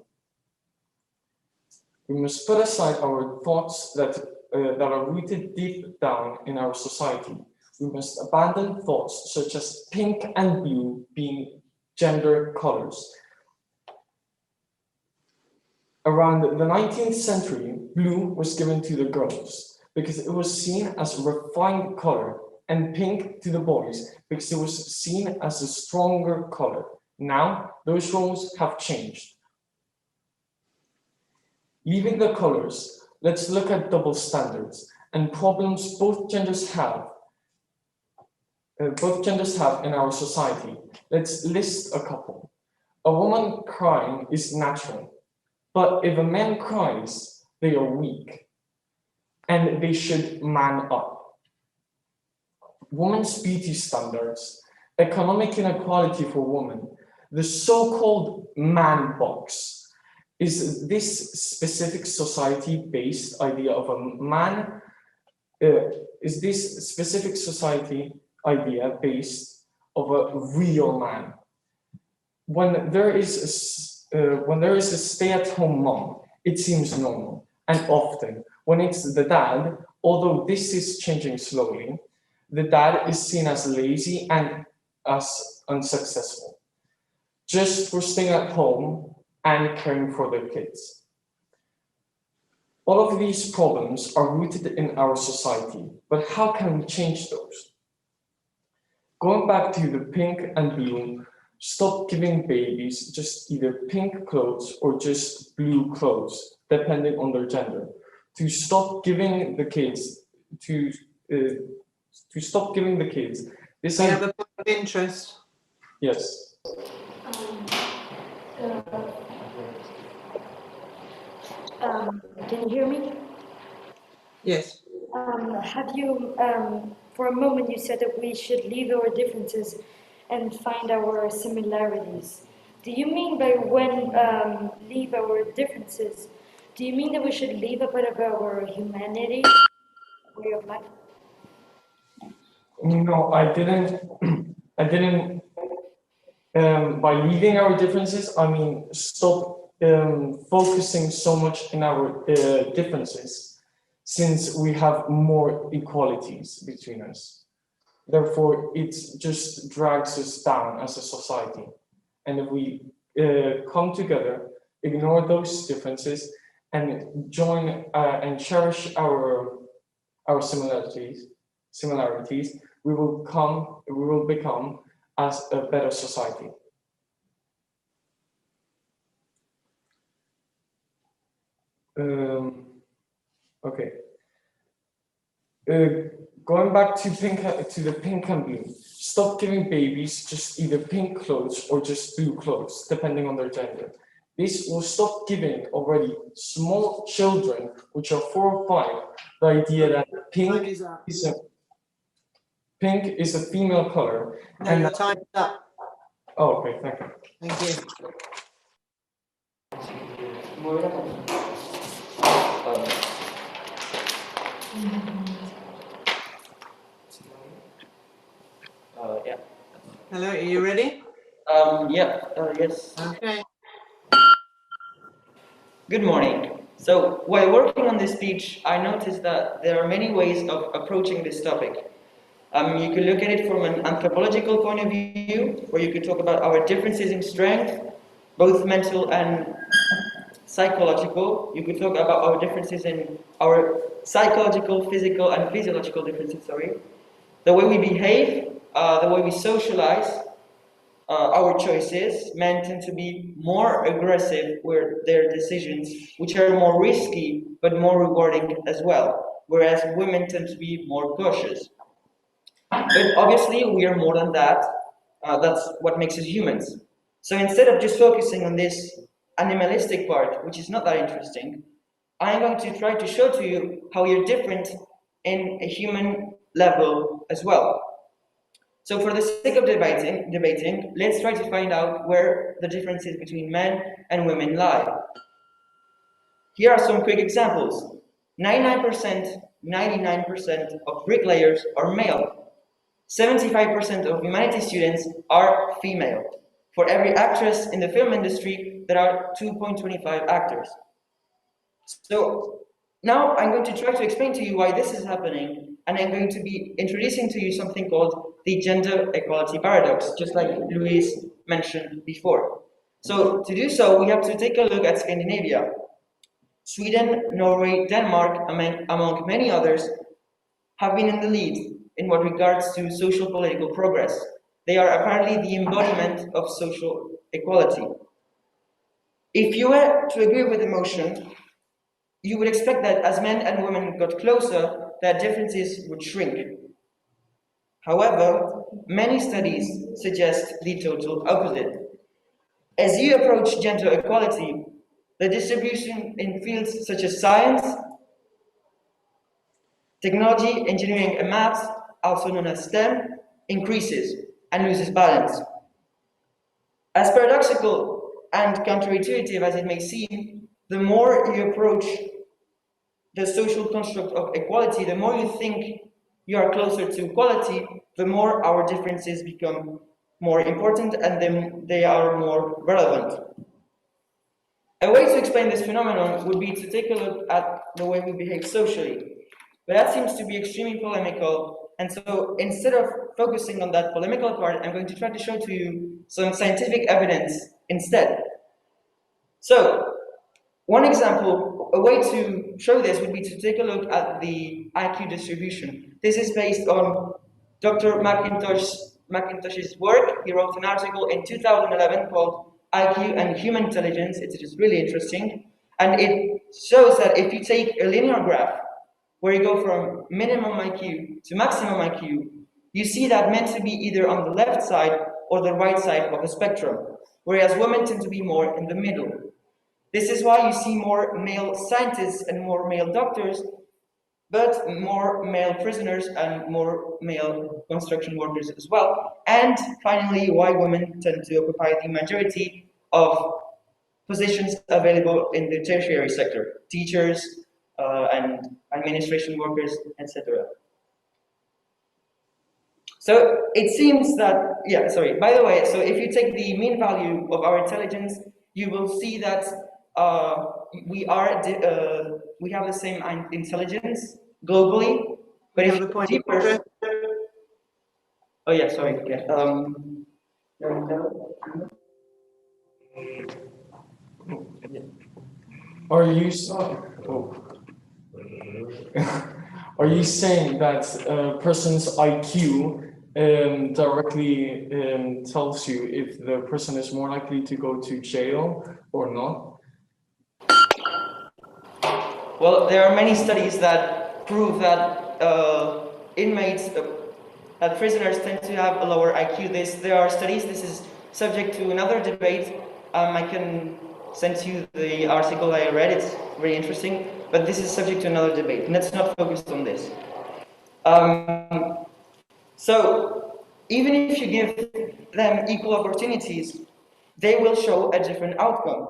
We must put aside our thoughts that are rooted deep down in our society. We must abandon thoughts such as pink and blue being gender colors. Around the 19th century, blue was given to the girls because it was seen as a refined color, and pink to the boys because it was seen as a stronger color. Now, those roles have changed. Leaving the colors, let's look at double standards and problems both genders have in our society. Let's list a couple. A woman crying is natural, but if a man cries, they are weak and they should man up. Women's beauty standards, economic inequality for women, the so-called man box. Is this specific society-based idea of a man, is this specific society idea based of a real man? When there is a stay-at-home mom, it seems normal, and often when it's the dad, although this is changing slowly, the dad is seen as lazy and as unsuccessful, just for staying at home and caring for their kids. All of these problems are rooted in our society, but how can we change those? Going back to the pink and blue, stop giving babies just either pink clothes or just blue clothes, depending on their gender. To stop giving the kids, this. I have a point of interest. Yes. Can you hear me? Yes. Have you, for a moment, you said that we should leave our differences and find our similarities. Do you mean by when leave our differences? Do you mean that we should leave a bit of our humanity way of life? No, I didn't. I didn't. By leaving our differences, I mean stop focusing so much in our differences, since we have more equalities between us. Therefore, it just drags us down as a society. And if we come together, ignore those differences, and join and cherish our similarities, we will become as a better society. Okay. Going back to the pink and blue. Stop giving babies just either pink clothes or just blue clothes, depending on their gender. This will stop giving already small children, which are 4 or 5, the idea that pink is a female color. No, your time's up. Oh, okay, thank you. Thank you. Yeah. Hello, are you ready? Yes. Okay. Good morning. So while working on this speech, I noticed that there are many ways of approaching this topic. You could look at it from an anthropological point of view, where you could talk about our differences in strength, both mental and psychological. You could talk about our differences in our psychological, physical, and physiological differences, the way we behave, the way we socialize, our choices. Men tend to be more aggressive with their decisions, which are more risky, but more rewarding as well, whereas women tend to be more cautious. But obviously, we are more than that. That's what makes us humans. So instead of just focusing on this animalistic part, which is not that interesting, I'm going to try to show to you how you're different in a human level as well. So for the sake of debating, let's try to find out where the differences between men and women lie. Here are some quick examples. 99% of bricklayers are male. 75% of humanities students are female. For every actress in the film industry, there are 2.25 actors. So now I'm going to try to explain to you why this is happening, and I'm going to be introducing to you something called the gender equality paradox, just like Louise mentioned before. So to do so, we have to take a look at Scandinavia. Sweden, Norway, Denmark, among many others, have been in the lead in what regards to social political progress. They are apparently the embodiment of social equality. If you were to agree with the motion, you would expect that as men and women got closer, their differences would shrink. However, many studies suggest the total opposite. As you approach gender equality, the distribution in fields such as science, technology, engineering, and maths, also known as STEM, increases and loses balance. As paradoxical and counterintuitive as it may seem, the more you approach the social construct of equality, the more you think you are closer to equality, the more our differences become more important and then they are more relevant. A way to explain this phenomenon would be to take a look at the way we behave socially. But that seems to be extremely polemical, and so instead of focusing on that polemical part, I'm going to try to show to you some scientific evidence instead. So, one example, a way to show this would be to take a look at the IQ distribution. This is based on Dr. McIntosh's work. He wrote an article in 2011 called IQ and Human Intelligence. It is really interesting. And it shows that if you take a linear graph, where you go from minimum IQ to maximum IQ, you see that men to be either on the left side or the right side of a spectrum, whereas women tend to be more in the middle. This is why you see more male scientists and more male doctors, but more male prisoners and more male construction workers as well. And finally, why women tend to occupy the majority of positions available in the tertiary sector, teachers and administration workers, etc. So it seems that, yeah, sorry, by the way, so if you take the mean value of our intelligence, you will see that we have the same intelligence globally, but if you go deeper, oh yeah, sorry, yeah. Are you are you saying that a person's IQ directly tells you if the person is more likely to go to jail or not? Well, there are many studies that prove that inmates, that prisoners tend to have a lower IQ. There are studies, this is subject to another debate. I can send you the article I read, it's very interesting, but this is subject to another debate, and let's not focus on this. So, even if you give them equal opportunities, they will show a different outcome.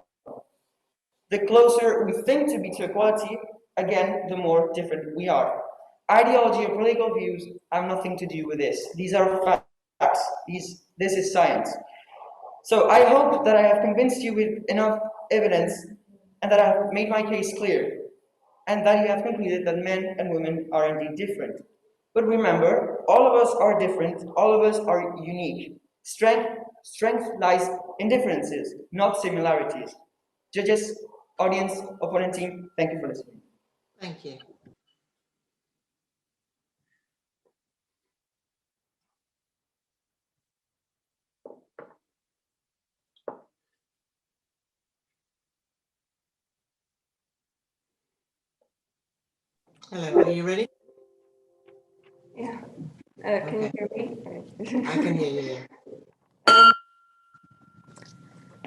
The closer we think to be to equality, again, the more different we are. Ideology or political views have nothing to do with this. These are facts. This is science. So I hope that I have convinced you with enough evidence and that I have made my case clear, and that you have concluded that men and women are indeed different. But remember, all of us are different, all of us are unique. Strength lies in differences, not similarities. Judges, audience, opponent team, thank you for listening. Thank you. Hello, are you ready? Yeah. Can you hear me? I can hear you.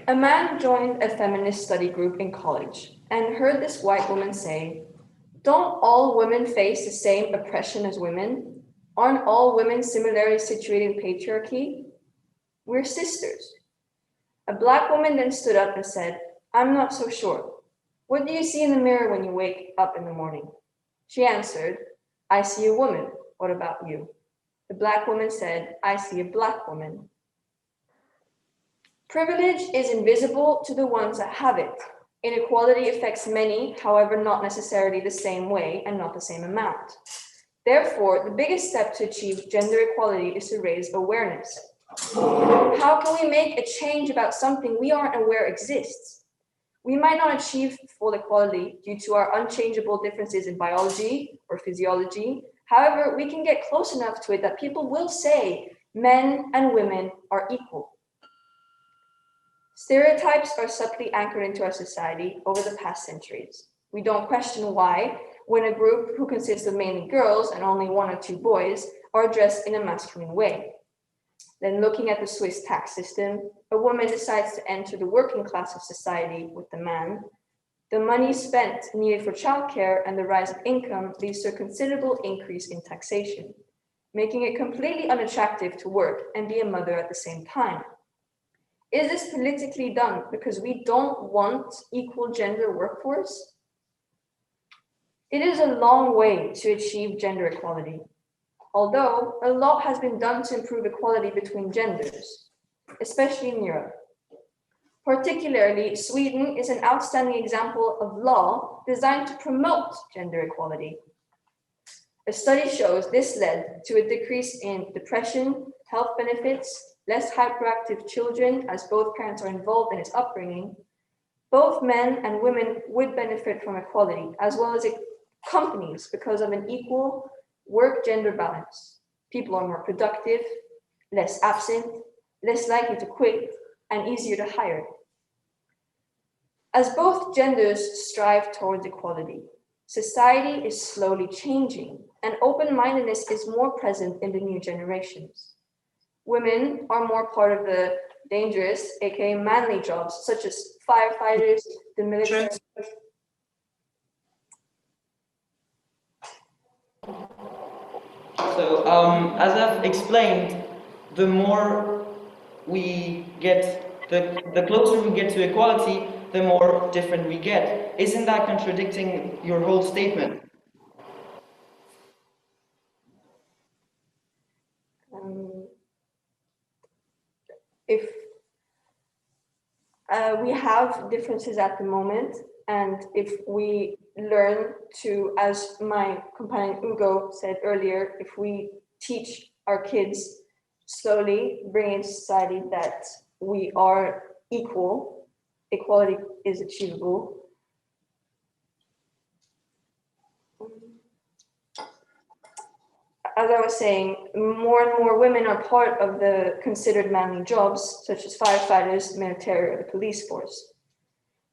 A man joined a feminist study group in college and heard this white woman say, "Don't all women face the same oppression as women? Aren't all women similarly situated in patriarchy? We're sisters." A black woman then stood up and said, "I'm not so sure. What do you see in the mirror when you wake up in the morning?" She answered, "I see a woman. What about you?" The black woman said, "I see a black woman." Privilege is invisible to the ones that have it. Inequality affects many, however, not necessarily the same way and not the same amount. Therefore, the biggest step to achieve gender equality is to raise awareness. How can we make a change about something we aren't aware exists? We might not achieve full equality due to our unchangeable differences in biology or physiology. However, we can get close enough to it that people will say men and women are equal. Stereotypes are subtly anchored into our society over the past centuries. We don't question why, when a group who consists of mainly girls and only 1 or 2 boys are dressed in a masculine way. Then looking at the Swiss tax system, a woman decides to enter the working class of society with the man. The money spent needed for childcare and the rise of income leads to a considerable increase in taxation, making it completely unattractive to work and be a mother at the same time. Is this politically done because we don't want equal gender workforce? It is a long way to achieve gender equality, although a lot has been done to improve equality between genders, especially in Europe. Particularly, Sweden is an outstanding example of law designed to promote gender equality. A study shows this led to a decrease in depression, health benefits, less hyperactive children as both parents are involved in its upbringing. Both men and women would benefit from equality, as well as companies, because of an equal work-gender balance. People are more productive, less absent, less likely to quit, and easier to hire. As both genders strive towards equality, society is slowly changing, and open-mindedness is more present in the new generations. Women are more part of the dangerous, aka manly jobs, such as firefighters, the military. So, as I've explained, the more we get, the closer we get to equality, the more different we get. Isn't that contradicting your whole statement? if we have differences at the moment, and if we learn to, as my companion Ugo said earlier, if we teach our kids slowly, bring in society that we are equal, equality is achievable. As I was saying, more and more women are part of the considered manly jobs, such as firefighters, military, or the police force.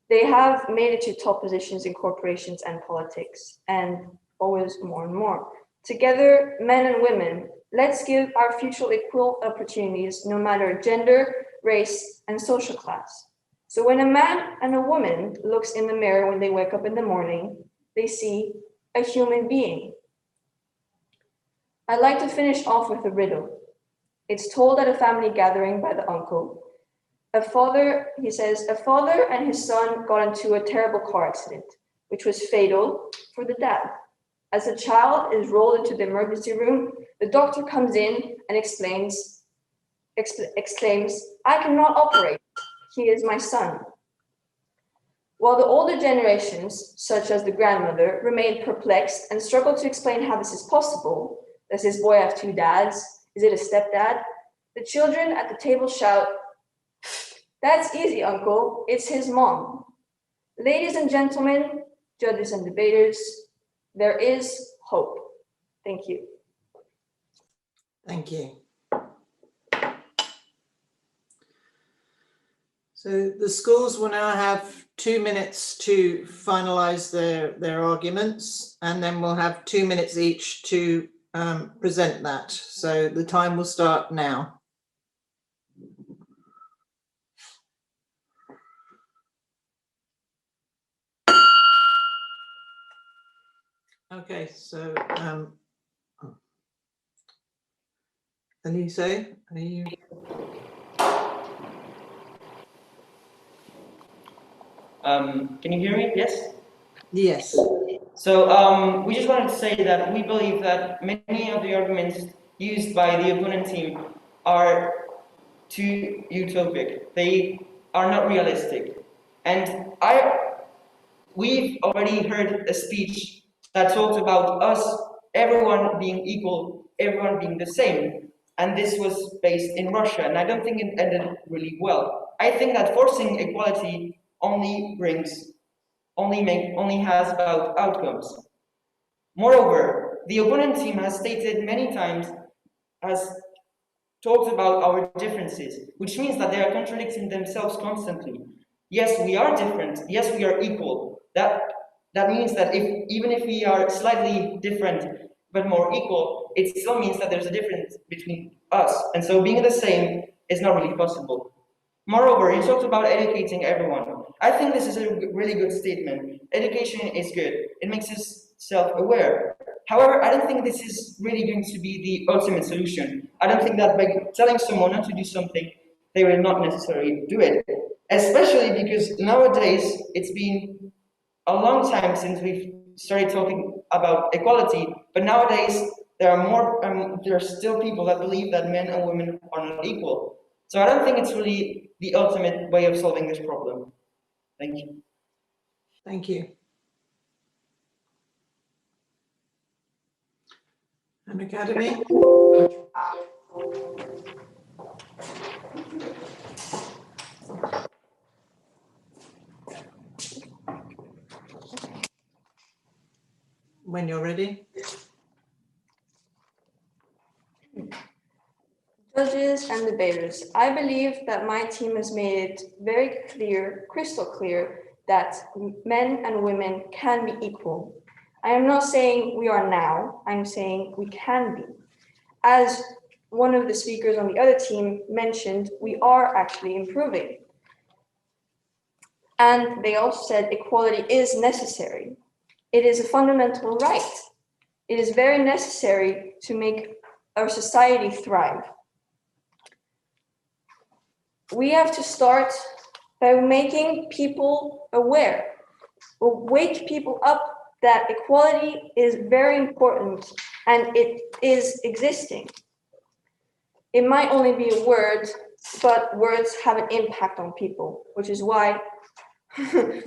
They have made it to top positions in corporations and politics, and always more and more. Together, men and women, let's give our future equal opportunities, no matter gender, race, and social class. So when a man and a woman looks in the mirror when they wake up in the morning, they see a human being. I'd like to finish off with a riddle. It's told at a family gathering by the uncle. He says, a father and his son got into a terrible car accident, which was fatal for the dad. As the child is rolled into the emergency room, the doctor comes in and exclaims, I cannot operate. He is my son. While the older generations, such as the grandmother, remain perplexed and struggle to explain how this is possible. Does this boy have two dads? Is it a stepdad? The children at the table shout, that's easy, uncle. It's his mom. Ladies and gentlemen, judges and debaters, there is hope. Thank you. Thank you. So the schools will now have 2 minutes to finalise their arguments, and then we'll have 2 minutes each to present that. So the time will start now. Okay, so Elise, are you? Can you hear me? Yes? Yes. So we just wanted to say that we believe that many of the arguments used by the opponent team are too utopic. They are not realistic. And we've already heard a speech that talked about us, everyone being equal, everyone being the same. And this was based in Russia, and I don't think it ended really well. I think that forcing equality only has about outcomes. Moreover, the opponent team has stated many times, has talked about our differences, which means that they are contradicting themselves constantly. Yes, we are different. Yes, we are equal. That means that even if we are slightly different but more equal, it still means that there's a difference between us. And so being the same is not really possible. Moreover, you talked about educating everyone. I think this is a really good statement. Education is good. It makes us self-aware. However, I don't think this is really going to be the ultimate solution. I don't think that by telling someone not to do something, they will not necessarily do it. Especially because nowadays, it's been a long time since we've started talking about equality, but nowadays there are still people that believe that men and women are not equal. So I don't think it's really the ultimate way of solving this problem. Thank you. Thank you. An academy? When you're ready. Judges and debaters, I believe that my team has made it very clear, crystal clear, that men and women can be equal. I am not saying we are now, I'm saying we can be. As one of the speakers on the other team mentioned, we are actually improving. And they also said equality is necessary. It is a fundamental right. It is very necessary to make our society thrive. We have to start by making people aware, wake people up that equality is very important and it is existing. It might only be a word, but words have an impact on people, which is why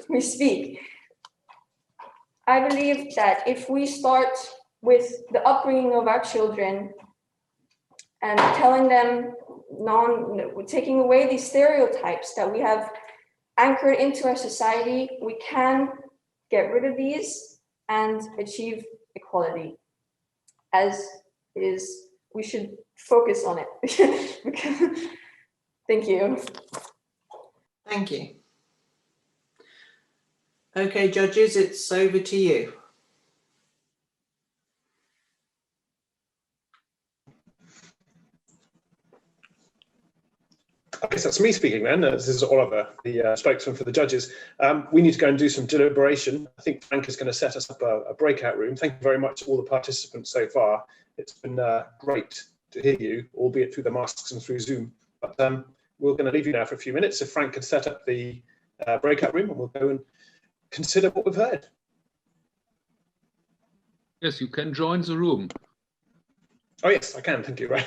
we speak. I believe that if we start with the upbringing of our children and telling them, taking away these stereotypes that we have anchored into our society, we can get rid of these and achieve equality. As is, we should focus on it. Thank you. Thank you. Okay, judges, it's over to you. I guess that's me speaking then. This is Oliver, the spokesman for the judges. We need to go and do some deliberation. I think Frank is going to set us up a breakout room. Thank you very much to all the participants so far. It's been great to hear you, albeit through the masks and through Zoom. But we're going to leave you now for a few minutes. If Frank can set up the breakout room, and we'll go and consider what we've heard. Yes, you can join the room. Oh yes, I can. Thank you. Right.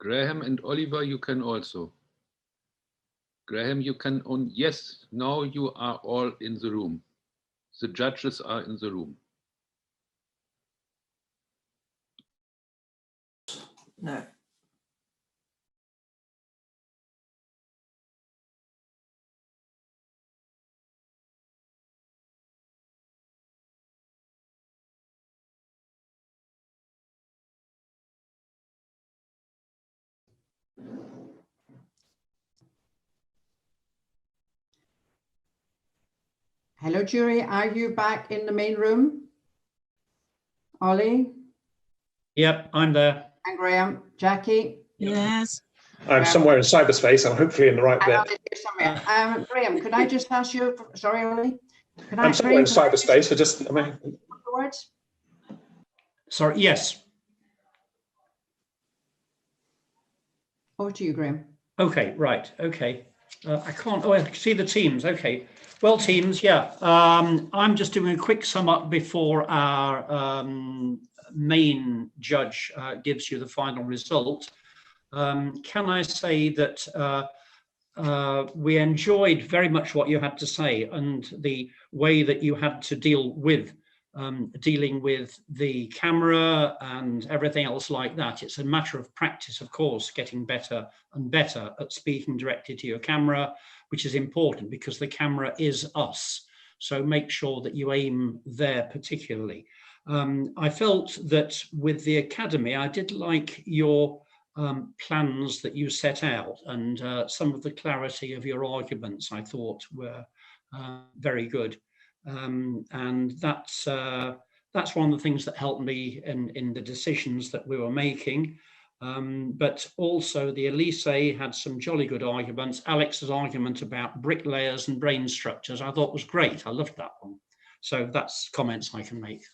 Graham and Oliver, you can also. Graham, you can on. Yes, now you are all in the room. The judges are in the room. No. Hello, jury. Are you back in the main room? Ollie? Yep, I'm there. And Graham? Jackie? Yes. I'm somewhere in cyberspace. I'm hopefully in the right bit. Graham, could I just ask you, sorry, Ollie? I'm somewhere in cyberspace. Words? Sorry, yes. Over to you, Graham. Okay, right, okay. I can't, I can see the teams, okay. Well, teams, yeah. I'm just doing a quick sum up before our main judge gives you the final result. Can I say that we enjoyed very much what you had to say and the way that you had to deal with dealing with the camera and everything else like that. It's a matter of practice, of course, getting better and better at speaking directly to your camera, which is important because the camera is us. So make sure that you aim there particularly. I felt that with the Academy, I did like your plans that you set out, and some of the clarity of your arguments I thought were very good. And that's one of the things that helped me in the decisions that we were making. But also the Elise had some jolly good arguments. Alex's argument about bricklayers and brain structures I thought was great. I loved that one. So that's comments I can make.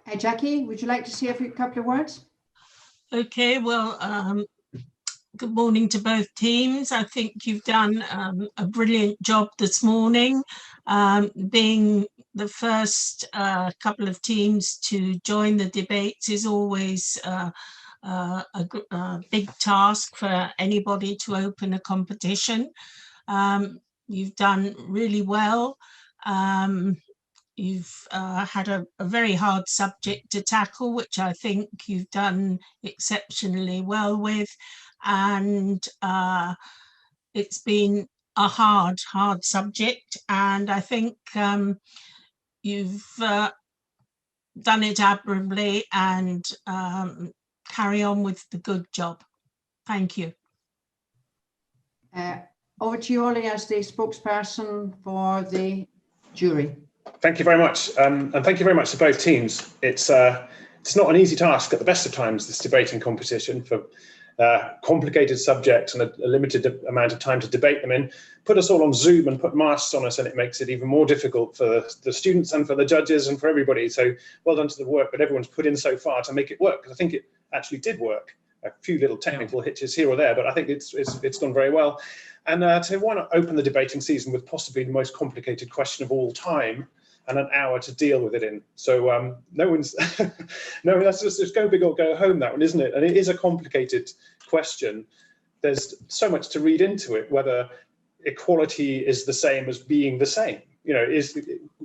Hey, Jackie, would you like to say a couple of words? Okay, well, good morning to both teams. I think you've done a brilliant job this morning. Being the first couple of teams to join the debates is always a big task for anybody to open a competition. You've done really well. You've had a very hard subject to tackle, which I think you've done exceptionally well with. And it's been a hard subject. And I think you've done it admirably, and carry on with the good job. Thank you. Over to you, Ollie, as the spokesperson for the jury. Thank you very much, and thank you very much to both teams. It's not an easy task at the best of times, this debating competition, for complicated subjects and a limited amount of time to debate them in. Put us all on Zoom and put masks on us, and it makes it even more difficult for the students and for the judges and for everybody. So well done to the work that everyone's put in so far to make it work, because I think it actually did work. a few little technical hitches here or there, but I think it's gone very well. And so why not open the debating season with possibly the most complicated question of all time, and an hour to deal with it in. So no one's, no, that's just go big or go home, that one, isn't it? And it is a complicated question. There's so much to read into it, whether equality is the same as being the same. You know,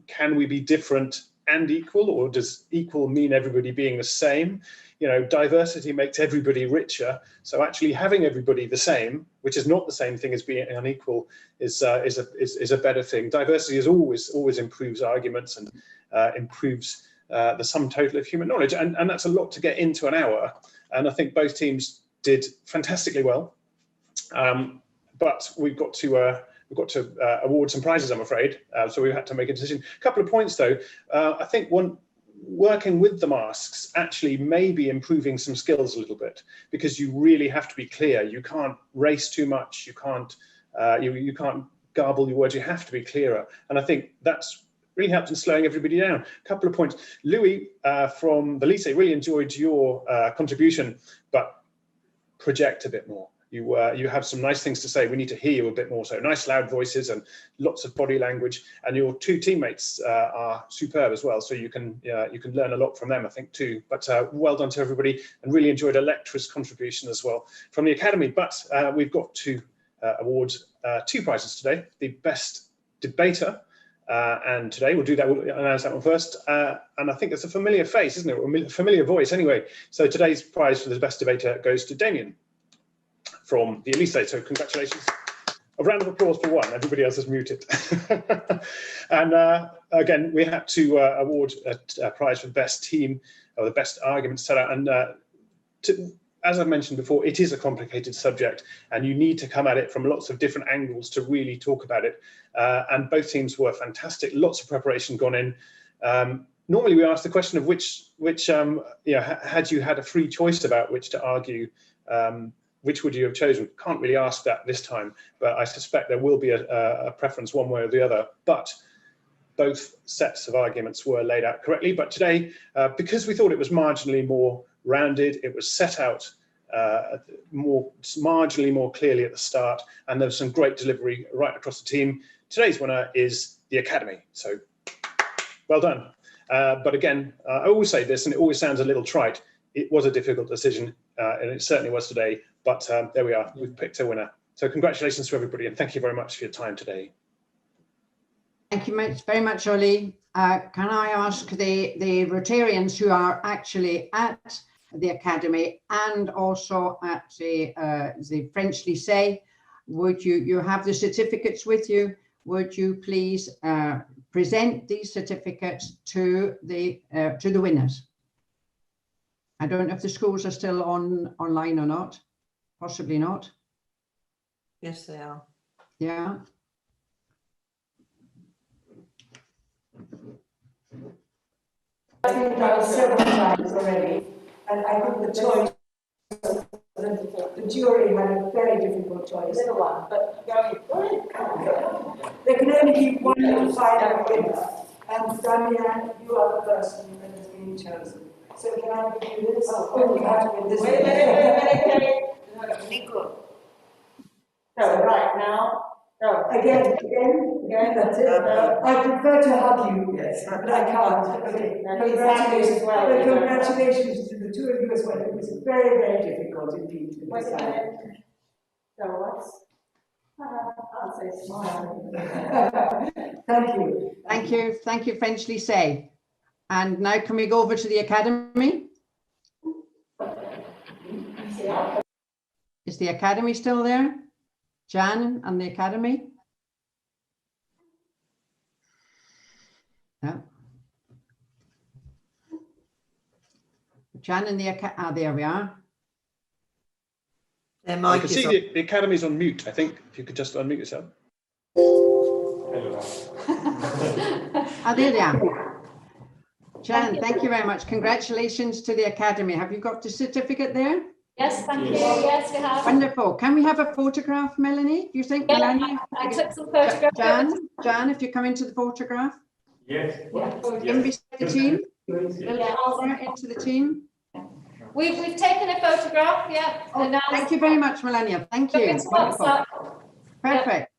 can we be different and equal, or does equal mean everybody being the same? You know, diversity makes everybody richer. So actually having everybody the same, which is not the same thing as being unequal, is a better thing. Diversity is always improves arguments and improves the sum total of human knowledge. And that's a lot to get into an hour. And I think both teams did fantastically well. But we've got to award some prizes, I'm afraid. So we had to make a decision. A couple of points though. I think working with the masks actually may be improving some skills a little bit, because you really have to be clear. You can't race too much. You can't you can't garble your words. You have to be clearer. And I think that's really helped in slowing everybody down. A couple of points. Louis from the Lycée, really enjoyed your contribution, but project a bit more. You have some nice things to say. We need to hear you a bit more. So nice loud voices and lots of body language. And your two teammates are superb as well. So you can learn a lot from them, I think, too. But well done to everybody, and really enjoyed Electra's contribution as well from the Academy. But we've got to award two prizes today. The best debater, and today we'll announce that one first. And I think it's a familiar face, isn't it? A familiar voice anyway. So today's prize for the best debater goes to Damien from the Elysee. So congratulations. A round of applause for one. Everybody else is muted. And again, we had to award a prize for the best team, or the best argument set out. And as I mentioned before, it is a complicated subject, and you need to come at it from lots of different angles to really talk about it. And both teams were fantastic. Lots of preparation gone in. Normally we ask the question of which had you had a free choice about which to argue, which would you have chosen? Can't really ask that this time, but I suspect there will be a preference one way or the other. But both sets of arguments were laid out correctly. But today, because we thought it was marginally more rounded, it was set out marginally more clearly at the start, and there was some great delivery right across the team. Today's winner is the Academy. So well done. But again, I always say this, and it always sounds a little trite. It was a difficult decision, and it certainly was today. But there we are. We've picked a winner. So congratulations to everybody, and thank you very much for your time today. Thank you very much, Ollie. Can I ask the Rotarians who are actually at the Academy and also at the French Lycée, would you have the certificates with you? Would you please present these certificates to the winners? I don't know if the schools are still online or not. Possibly not. Yes, they are. Yeah. I've been done several times already, and I think the choice, the jury had a very difficult choice. Little one, but they can only keep one little final winner, and Damian, you are the person that has been chosen. So can I give you this? Oh, you have to give this. Wait. Nico. So right now. No. Again, that's it. I prefer to hug you, yes, but I can't. Okay. Congratulations. Well, congratulations to the two of you as well. It was very, very difficult indeed to decide. So what's? I'll say smile. Thank you. Thank you, French Lycée. And now can we go over to the Academy? Is the Academy still there? Jan and the Academy? No. Jan and the Academy, there we are. You can see the Academy's on mute, I think. If you could just unmute yourself. There they are. Jan, thank you very much. Congratulations to the Academy. Have you got the certificate there? Yes, thank you. Yes, we have. Wonderful. Can we have a photograph, Melanie? Do you think, Yeah, Melanie? I took some photographs. Jan, if you come into the photograph. Yes. In beside the team. Into the team. We've taken a photograph, yeah. Oh, and now thank you very much, Melania. Thank you. it's WhatsApp. Perfect.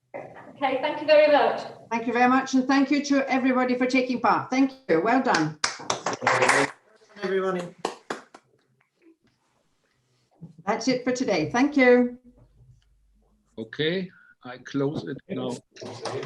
Okay, thank you very much. Thank you very much, and thank you to everybody for taking part. Thank you. Well done. Everyone. That's it for today. Thank you. Okay, I close it now.